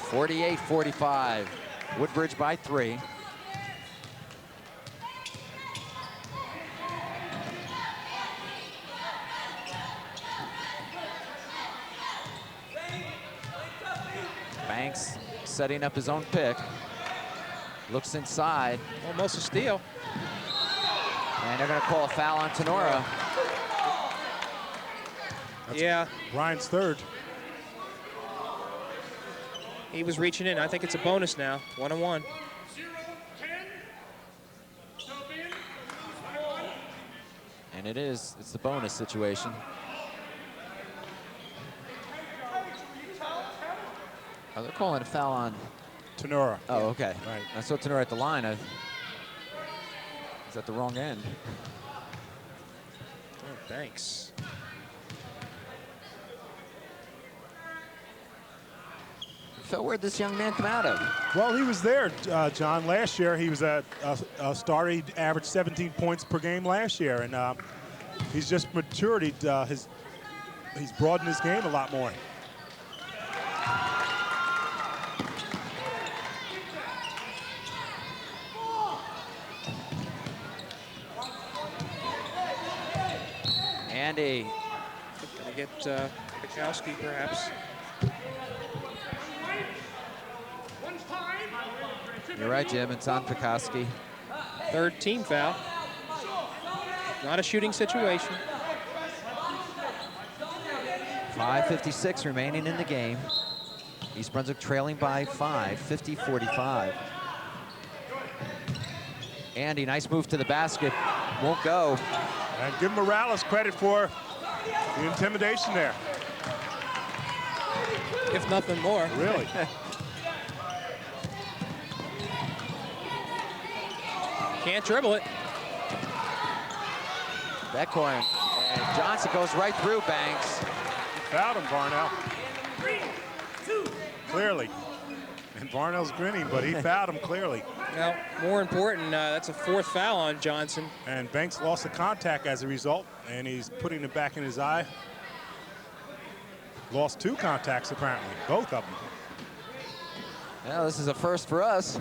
48-45. Woodbridge by 3. Banks setting up his own pick. Looks inside. Almost a steal. And they're going to call a foul on Tenora. Yeah, Ryan's 3rd. he was reaching in. I think it's a bonus now. 1-on-1. And it is. It's the bonus situation. Oh, they're calling a foul on Tenora. Oh, okay. Right. I saw Tenora at the line. He's at the wrong end. Oh, thanks. Phil, where'd this young man come out of? Well, he was there, John. Last year, he was a star. He averaged 17 points per game last year, and he's just matured. He's broadened his game a lot more. Andy. Gonna get Pekulski, perhaps. You're right, Jim. It's on Pekulski. 3rd team foul. Not a shooting situation. 5:56 remaining in the game. East Brunswick trailing by 5, 50-45. Andy, nice move to the basket. Won't go. And give Morales credit for the intimidation there. If nothing more. Really. Can't dribble it. Beckhorn. And Johnson goes right through Banks. Fouled him, Varnell. Clearly. And Varnell's grinning, but he fouled him clearly. Now, more important, that's a 4th foul on Johnson. And Banks lost the contact as a result, and he's putting it back in his eye. Lost 2 contacts, apparently, both of them. Well, this is a first for us.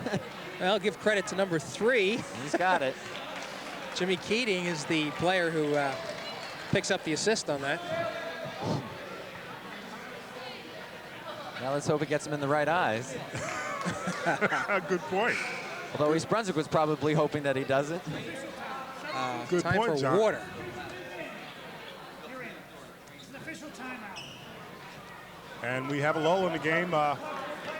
Well, give credit to number 3. He's got it. Jimmy Keating is the player who picks up the assist on that. Now let's hope it gets him in the right eyes. Good point. Although East Brunswick was probably hoping that he doesn't. Good Time point, for John. water. And we have a lull in the game.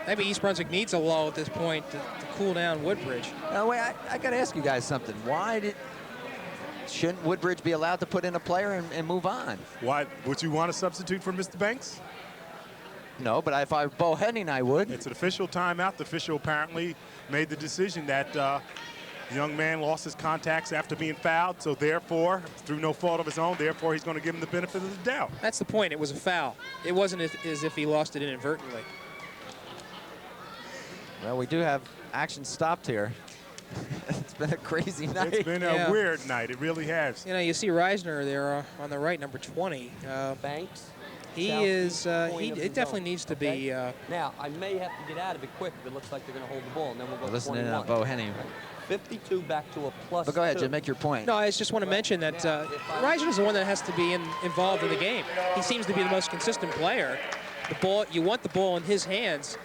Maybe East Brunswick needs a lull at this point to cool down Woodbridge. Now, wait, I got to ask you guys something. Shouldn't Woodbridge be allowed to put in a player and move on? Why would you want to substitute for Mr. Banks? No, but if I were Bo Henning, I would. It's an official timeout. The official apparently made the decision that the young man lost his contacts after being fouled, so therefore, through no fault of his own, therefore he's going to give him the benefit of the doubt. That's the point. It was a foul. It wasn't as if he lost it inadvertently. Well, we do have action stopped here. It's been a crazy night. It's been a weird night. It really has. You know, you see Reisner there on the right, number 20. Banks. He is. It definitely needs to be. Now, I may have to get out of it quick if it looks like they're going to hold the ball, and then we'll go Listen 21. to Bo Henning. 52 back to a plus. But go ahead, 2. Jim, make your point. No, I just want to mention that Reisner is the one that has to be involved in the game. He seems to be the most consistent player. The ball, you want the ball in his hands.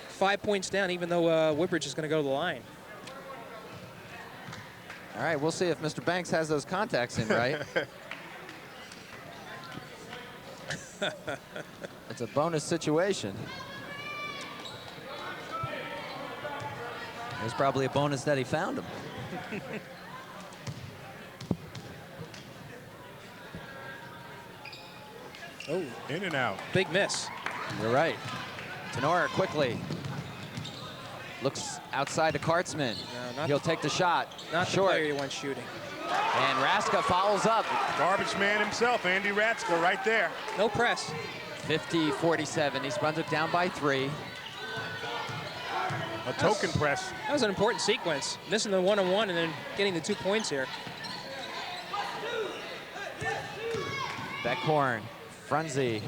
5 points down, even though Woodbridge is going to go to the line. All right, we'll see if Mr. Banks has those contacts in, right? It's a bonus situation. It was probably a bonus that he found him. Oh, In and out. big miss. You're right. Tenora quickly looks outside to Kartzman. No, He'll take the shot. Not the Short. player you want shooting. And Raska follows up. Garbage man himself, Andy Ratzko, right there. No press. 50-47. East Brunswick down by 3. A token press. That was an important sequence. Missing the one-on-one and then getting the 2 points here. Beckhorn, Frunze.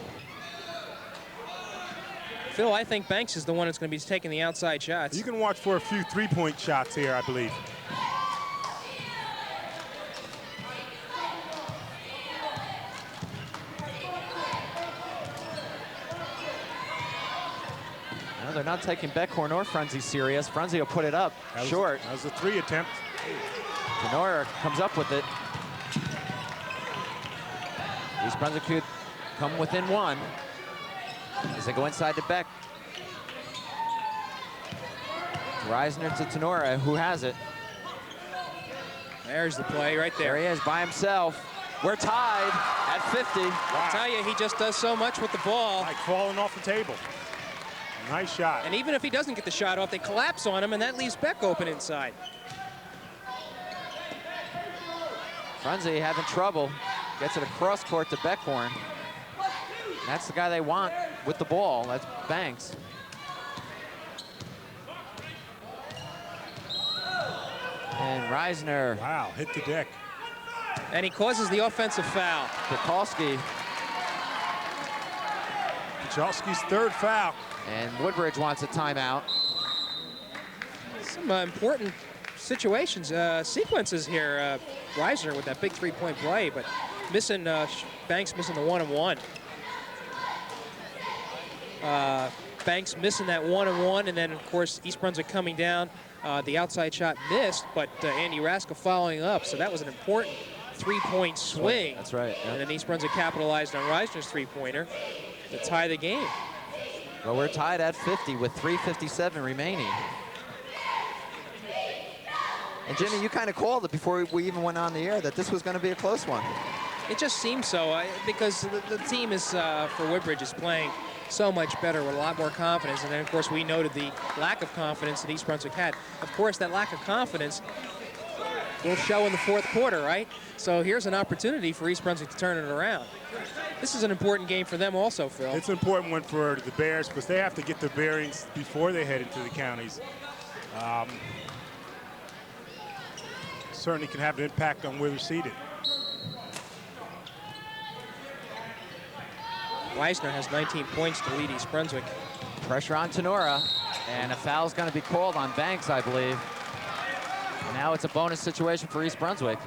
Phil, I think Banks is the one that's going to be taking the outside shots. You can watch for a few three-point shots here, I believe. No, they're not taking Beckhorn or Frunze serious. Frunze will put it up short. That was a 3 attempt. Tenora comes up with it. East Brunswick could come within 1 as they go inside to Beck. Reisner to Tenora, who has it. There's the play right There there. he is by himself. We're tied at 50. I tell you, he just does so much with the ball. Like falling off the table. Nice shot. And even if he doesn't get the shot off, they collapse on him, and that leaves Beck open inside. Frunze having trouble. Gets it across court to Beckhorn. That's the guy they want with the ball. That's Banks. And Reisner, Wow, hit the deck. And he causes the offensive foul. Pekalski, Pachalski's 3rd foul. and Woodbridge wants a timeout. Some important situations, sequences here. Reisner with that big 3-point play, but missing Banks missing the one-on-one. Banks missing that one-on-one, and then of course East Brunswick coming down. The outside shot missed, but Andy Raska following up, so that was an important 3-point swing. That's right. And then East Brunswick capitalized on Reisner's 3-pointer to tie the game. Well, we're tied at 50 with 3:57 remaining. And Jimmy, you kind of called it before we even went on the air that this was going to be a close one. It just seems so, because the team is for Woodbridge is playing so much better with a lot more confidence. And then, of course, we noted the lack of confidence that East Brunswick had. Of course, that lack of confidence will show in the fourth quarter, right? So here's an opportunity for East Brunswick to turn it around. This is an important game for them also, Phil. It's an important one for the Bears because they have to get their bearings before they head into the counties. Certainly can have an impact on where they're seated. Reisner has 19 points to lead East Brunswick. Pressure on Tenora, and a foul's going to be called on Banks, I believe. And now it's a bonus situation for East Brunswick.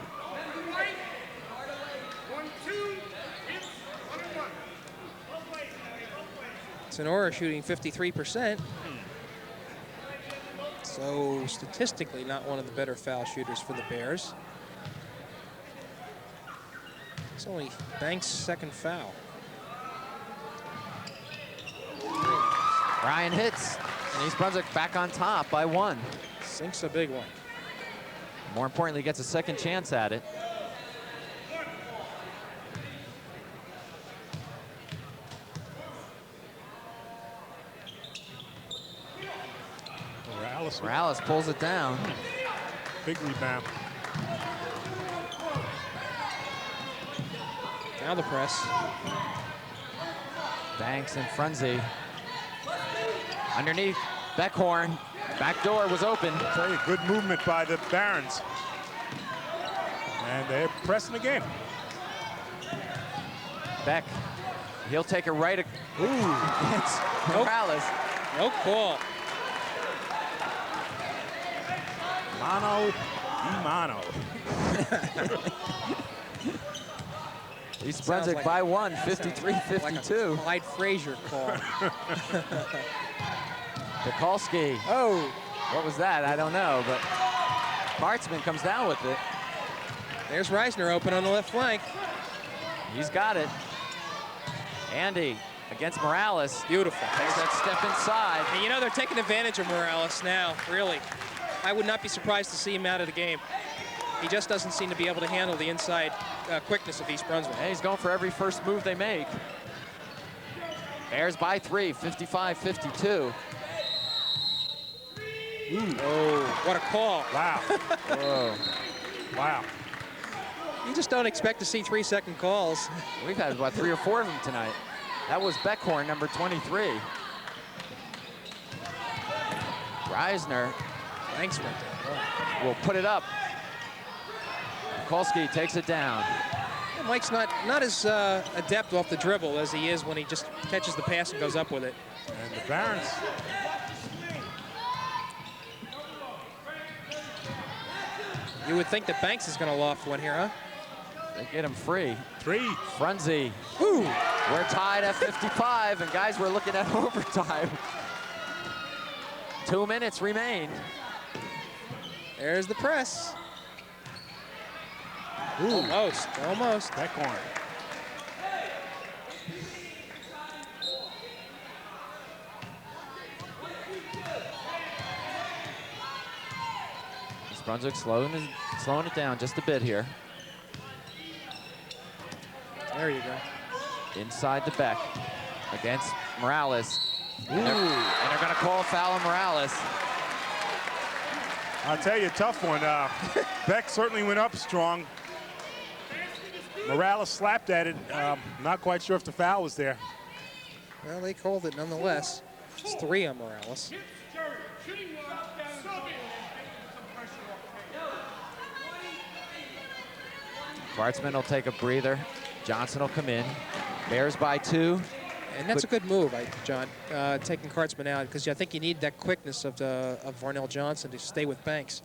Sonora shooting 53%. So statistically not one of the better foul shooters for the Bears. It's only Banks' second foul. Ryan hits, and East Brunswick back on top by 1. Sinks a big one. More importantly, gets a second chance at it. Morales pulls it down. Big rebound. Now the press. Banks and Frunze. Underneath, Beckhorn. Back door was open. I'll tell you, good movement by the Barrons. And they're pressing the game. Beck, he'll take it right. Ooh, it's Nope. Morales. No call. Mano y mano. East Brunswick like- by 1, Like 53-52. a Clyde Frazier call. Pekulski. Oh, What was that? I don't know, but Hartzman comes down with it. there's Reisner open on the left flank. He's got it. Andy against Morales. Beautiful. Takes that step inside. And you know, they're taking advantage of Morales now, really. I would not be surprised to see him out of the game. He just doesn't seem to be able to handle the inside quickness of East Brunswick. Hey, he's going for every first move they make. Bears by 3, 55-52. Oh, what a call. Wow. Whoa. Wow. You just don't expect to see 3-second calls. We've had about 3 or 4 of them tonight. That was Beckhorn, number 23. Reisner Thanks, Winter. will put it up. Pekulski takes it down. Mike's not as adept off the dribble as he is when he just catches the pass and goes up with it. And the Barrons. You would think that Banks is going to loft one here, huh? They get him free. 3. Frunze. Woo! We're tied at 55, and guys, we're looking at overtime. 2 minutes remain. There's the press. Ooh. Almost. Beckhorn. East Brunswick slowing it down just a bit here. There you go. Inside the Beck against Morales. And they're going to call a foul on Morales. I'll tell you, a tough one. Beck certainly went up strong. Morales slapped at it. Not quite sure if the foul was there. Well, they called it nonetheless. It's 3 on Morales. Hartzman will take a breather. Johnson will come in. Bears by 2. And that's a good move, John, taking Hartzman out, because I think you need that quickness of Varnell Johnson to stay with Banks.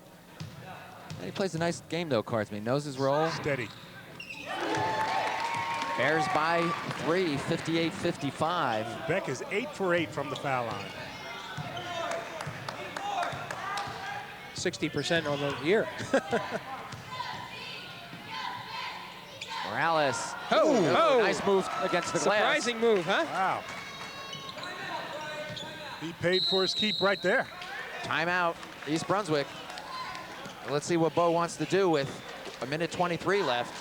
And he plays a nice game, though, Hartzman. He knows his role. Steady. Bears by 3, 58-55. Beck is 8 for 8 from the foul line. 60% on the year. Morales. Oh. Nice move against the glass. Surprising move, huh? Wow. He paid for his keep right there. Timeout, East Brunswick. Let's see what Bo wants to do with 1:23 left.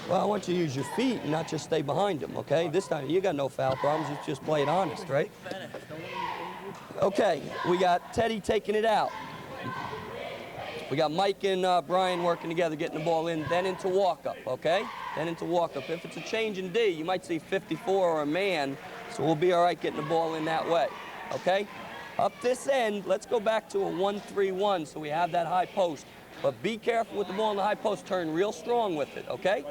Well, I want you to use your feet and not just stay behind him, okay? This time, you got no foul problems. You just play it honest, right? Okay, we got Teddy taking it out. We got Mike and Brian working together, getting the ball in, then into walk-up, okay? Then into walk-up. If it's a change in D, you might see 54 or a man, so we'll be all right getting the ball in that way, okay? Up this end, let's go back to a 1-3-1 so we have that high post. But be careful with the ball in the high post. Turn real strong with it, okay?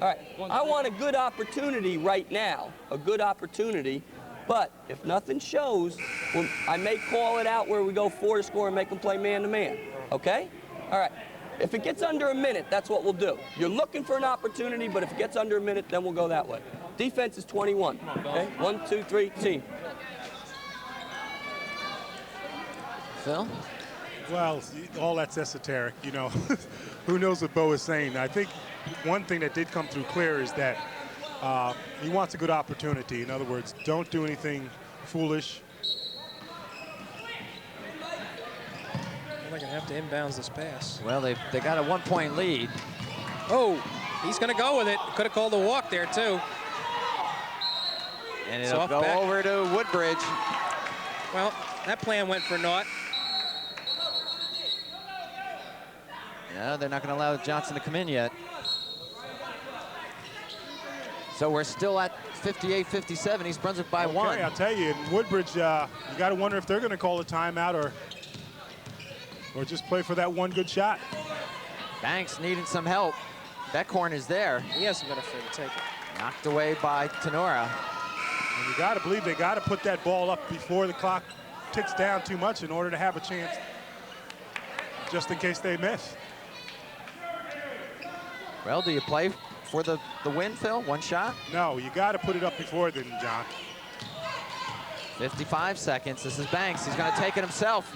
All right, I want a good opportunity right now, a good opportunity. But if nothing shows, well, I may call it out where we go 4 to score and make them play man-to-man, okay? All right, if it gets under a minute, that's what we'll do. You're looking for an opportunity, but if it gets under a minute, then we'll go that way. Defense is 21, okay? 1, 2, 3, team. Phil? Well, all that's esoteric, you know. Who knows what Bo is saying? I think one thing that did come through clear is that he wants a good opportunity. In other words, don't do anything foolish. They're going to have to inbounds this pass. Well, they got a 1-point lead. Oh, he's going to go with it. Could have called a walk there, too. And it'll go over to Woodbridge. Well, that plan went for naught. Yeah, they're not going to allow Johnson to come in yet. So we're still at 58-57. East Brunswick by 1. Okay, I'll tell you, in Woodbridge, you got to wonder if they're going to call a timeout or just play for that one good shot. Banks needing some help. Beckhorn is there. He hasn't been afraid to take it. Knocked away by Tenora. And you got to believe they got to put that ball up before the clock ticks down too much in order to have a chance, just in case they miss. Well, do you play for the win, Phil? One shot? No, you got to put it up before then, John. 55 seconds. This is Banks. He's going to take it himself.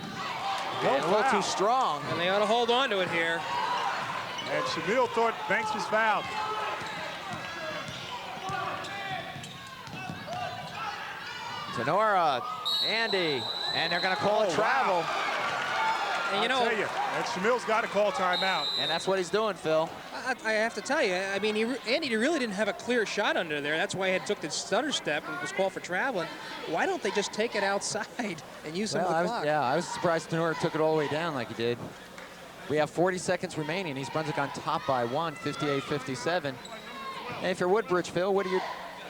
No And a little foul. too strong. And they ought to hold on to it here. And Shamil thought Banks was fouled. Tenora, Andy, and they're going to call it travel. Wow. And you I'll know, tell you, and Shamil's got to call timeout. And that's what he's doing, Phil. I have to tell you, I mean, Andy really didn't have a clear shot under there. That's why he had took the stutter step and was called for traveling. Why don't they just take it outside and use some of the clock? I was surprised Tenora took it all the way down like he did. We have 40 seconds remaining. East Brunswick on top by 1, 58-57. And if you're Woodbridge, Phil, what do you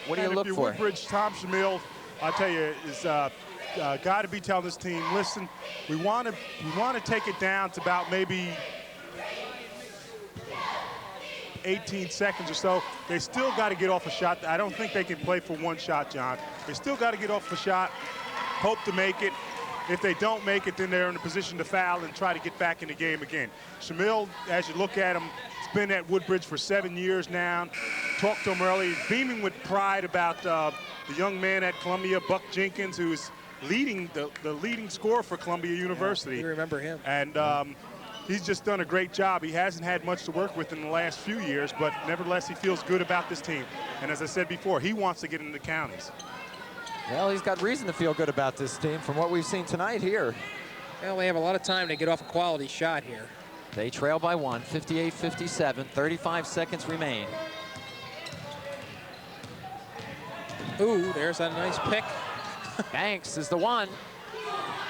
look If you're for? Woodbridge, Tom Shamil, I'll tell you, is got to be telling this team, listen, we want to take it down to about maybe 18 seconds or so. They still got to get off a shot. I don't think they can play for one shot, John. They still got to get off a shot, hope to make it. If they don't make it, then they're in a position to foul and try to get back in the game again. Shamil, as you look at him, has been at Woodbridge for 7 years now. Talked to him early, beaming with pride about the young man at Columbia, Buck Jenkins, who's leading the leading scorer for Columbia University. You remember him. And he's just done a great job. He hasn't had much to work with in the last few years, but nevertheless, he feels good about this team. And as I said before, he wants to get into the counties. Well, he's got reason to feel good about this team from what we've seen tonight here. Well, they have a lot of time to get off a quality shot here. They trail by 1, 58-57, 35 seconds remain. Ooh, there's a nice pick. Banks is the one.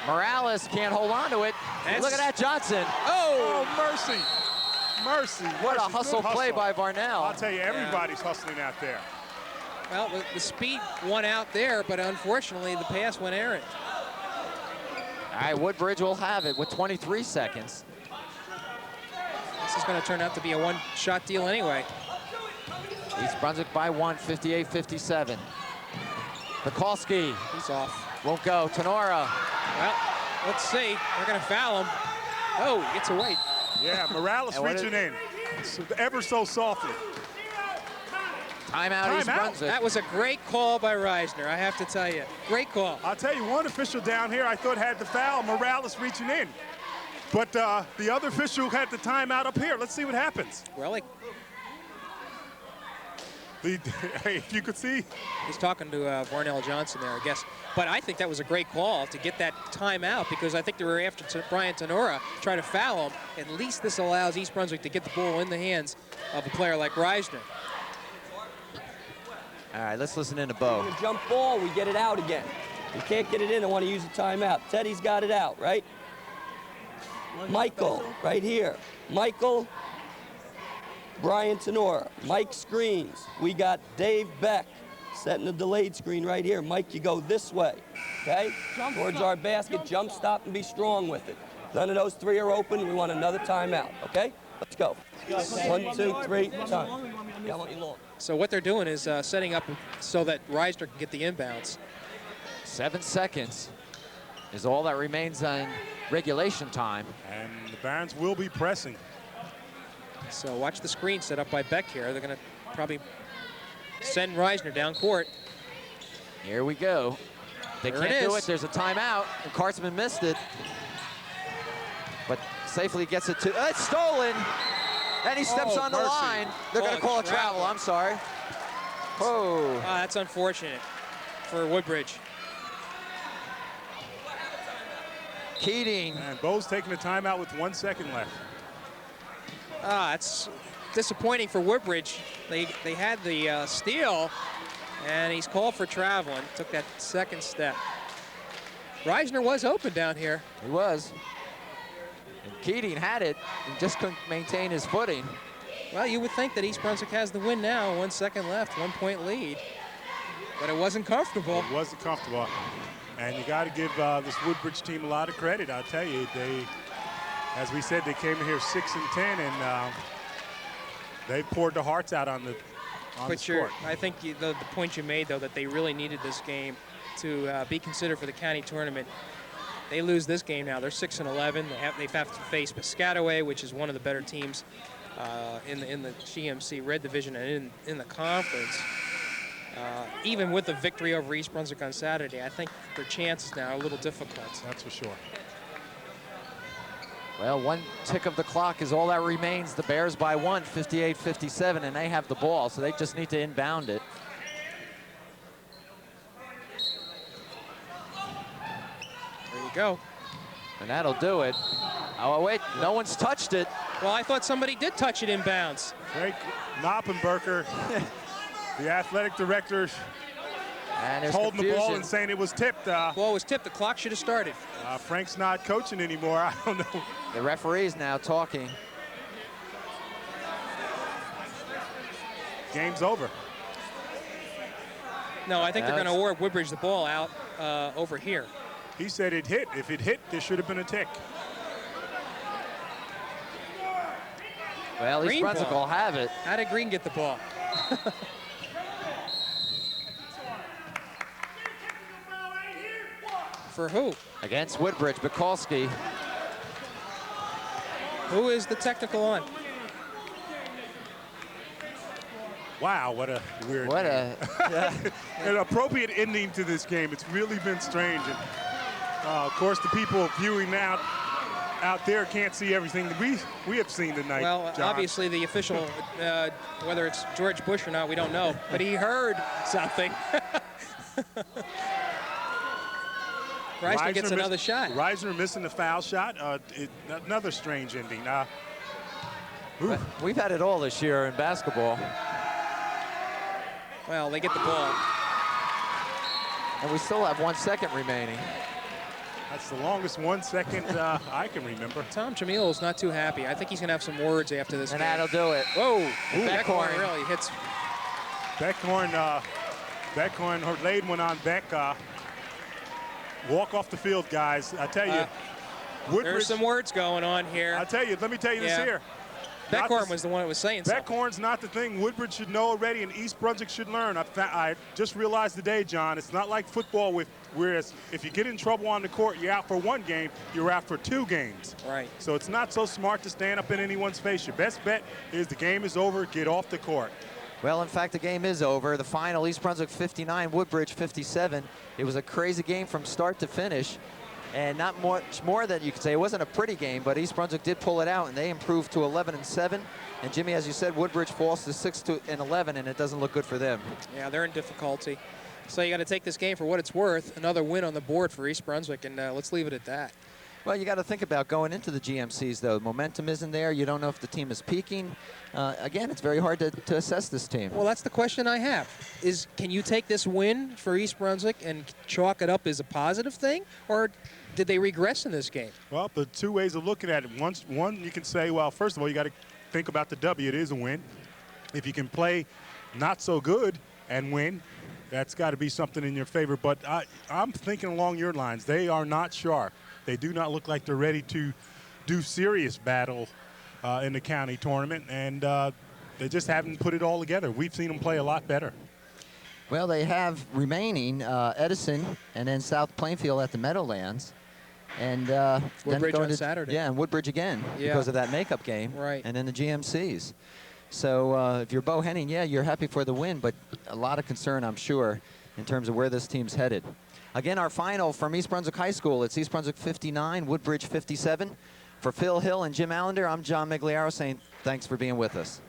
Morales can't hold on to it. Look at that, Johnson. Oh, mercy. Mercy. What a mercy. hustle Good play by Varnell. I'll tell you, everybody's hustling out there. Well, the speed won out there, but unfortunately, the pass went errant. All right, Woodbridge will have it with 23 seconds. This is going to turn out to be a one-shot deal anyway. East Brunswick by 1, 58-57. Pekulski. He's off. Won't go. Tenora. Well, let's see. They're going to foul him. Oh, he gets away. Yeah, Morales reaching in. Ever so softly. Timeout, East Brunswick. That was a great call by Reisner, I have to tell you. Great call. I'll tell you, one official down here I thought had the foul, Morales reaching in. But the other official had the timeout up here. Let's see what happens. Well, If you could see. He's talking to Varnell Johnson there, I guess. But I think that was a great call to get that timeout because I think they were after Brian Tenora trying to foul him. At least this allows East Brunswick to get the ball in the hands of a player like Reisner. All right, let's listen in to Bo. A jump ball, we get it out again. You can't get it in, I want to use a timeout. Teddy's got it out, right? Michael, right here. Michael, Brian Tenora. Mike screens. We got Dave Beck setting a delayed screen right here. Mike, you go this way, okay? Towards our basket, jump stop and be strong with it. None of those three are open. We want another timeout, okay? Let's go. 1, 2, 3, time. Yeah, I want you long. So what they're doing is setting up so that Reisner can get the inbounds. 7 seconds is all that remains on regulation time. And the Barrons will be pressing. So watch the screen set up by Beck here. They're going to probably send Reisner down court. Here we go. They There can't it do is. it. There's a timeout. And Kartzman missed it. But safely gets it to, it's stolen. And he steps Oh, on the mercy. line. They're going to call a travel. I'm sorry. Oh. That's unfortunate for Woodbridge. Keating. And Bo's taking a timeout with 1 second left. It's disappointing for Woodbridge. They had the steal, and he's called for traveling. Took that second step. Reisner was open down here. He was. And Keating had it and just couldn't maintain his footing. Well, you would think that East Brunswick has the win now. 1 second left, 1 point lead. But it wasn't comfortable. It wasn't comfortable. And you got to give this Woodbridge team a lot of credit. I'll tell you, they, as we said, they came in here 6 and 10, and they poured their hearts out on the court. I think the point you made, though, that they really needed this game to be considered for the county tournament. They lose this game now. They're 6 and 11. They have to face Piscataway, which is one of the better teams in the GMC Red Division and in the conference. Even with the victory over East Brunswick on Saturday, I think their chances now are a little difficult. That's for sure. Well, 1 tick of the clock is all that remains. The Bears by 1, 58-57, and they have the ball, so they just need to inbound it. There you go. And that'll do it. Oh, wait, no one's touched it. Well, I thought somebody did touch it inbounds. Frank Knoppenberger, the athletic director, And there's holding the ball confusion. and saying it was tipped. Ball was tipped. The clock should have started. Frank's not coaching anymore. I don't know. The referee's now talking. Game's over. No, I think they're going to award Woodbridge the ball out over here. He said it hit. If it hit, there should have been a tick. Well, East Green Brunswick ball. will have it. How did Green get the ball? For who? Against Woodbridge, Bukowski. Who is the technical on? Wow, what a weird What game. a, An appropriate ending to this game. It's really been strange. And of course, the people viewing out there can't see everything that we have seen tonight. Well, John. obviously the official, whether it's George Bush or not, we don't know, but he heard something. Reisner gets another shot. Reisner missing the foul shot. Another strange ending. we've had it all this year in basketball. Well, they get the ball. And we still have 1 second remaining. That's the longest 1 second I can remember. Tom Jamil is not too happy. I think he's going to have some words after this And game. that'll do it. Whoa, Beckhorn. Beckhorn really hits. Beckhorn, her laid one on Beck. Walk off the field, guys. I tell you, Woodbridge. There's some words going on here. I tell you, let me tell you this here. Beckhorn was the one that was saying something. Beckhorn's not the thing. Woodbridge should know already, and East Brunswick should learn. I just realized today, John, it's not like football whereas if you get in trouble on the court, you're out for 1 game, you're out for 2 games. Right. So it's not so smart to stand up in anyone's face. Your best bet is the game is over, get off the court. Well, in fact, the game is over. The final, East Brunswick 59, Woodbridge 57. It was a crazy game from start to finish. And not much more that you could say. It wasn't a pretty game, but East Brunswick did pull it out, and they improved to 11-7. And Jimmy, as you said, Woodbridge falls to 6-11, and it doesn't look good for them. Yeah, they're in difficulty. So you got to take this game for what it's worth. Another win on the board for East Brunswick, and let's leave it at that. Well, you got to think about going into the GMCs, though. Momentum isn't there. You don't know if the team is peaking. Again, it's very hard to assess this team. Well, that's the question I have. Can you take this win for East Brunswick and chalk it up as a positive thing, or did they regress in this game? Well, the two ways of looking at it. One, you can say, well, first of all, you got to think about the W. It is a win. If you can play not so good and win, that's got to be something in your favor. But I'm thinking along your lines. They are not sharp. They do not look like they're ready to do serious battle in the county tournament, and they just haven't put it all together. We've seen them play a lot better. Well, they have remaining Edison and then South Plainfield at the Meadowlands. And Woodbridge then on Saturday. Yeah, and Woodbridge again because of that makeup game. Right. And then the GMCs. So if you're Bo Henning, yeah, you're happy for the win, but a lot of concern, I'm sure, in terms of where this team's headed. Again, our final from East Brunswick High School. It's East Brunswick 59, Woodbridge 57. For Phil Hill and Jim Allinder, I'm John Meggiolaro saying thanks for being with us.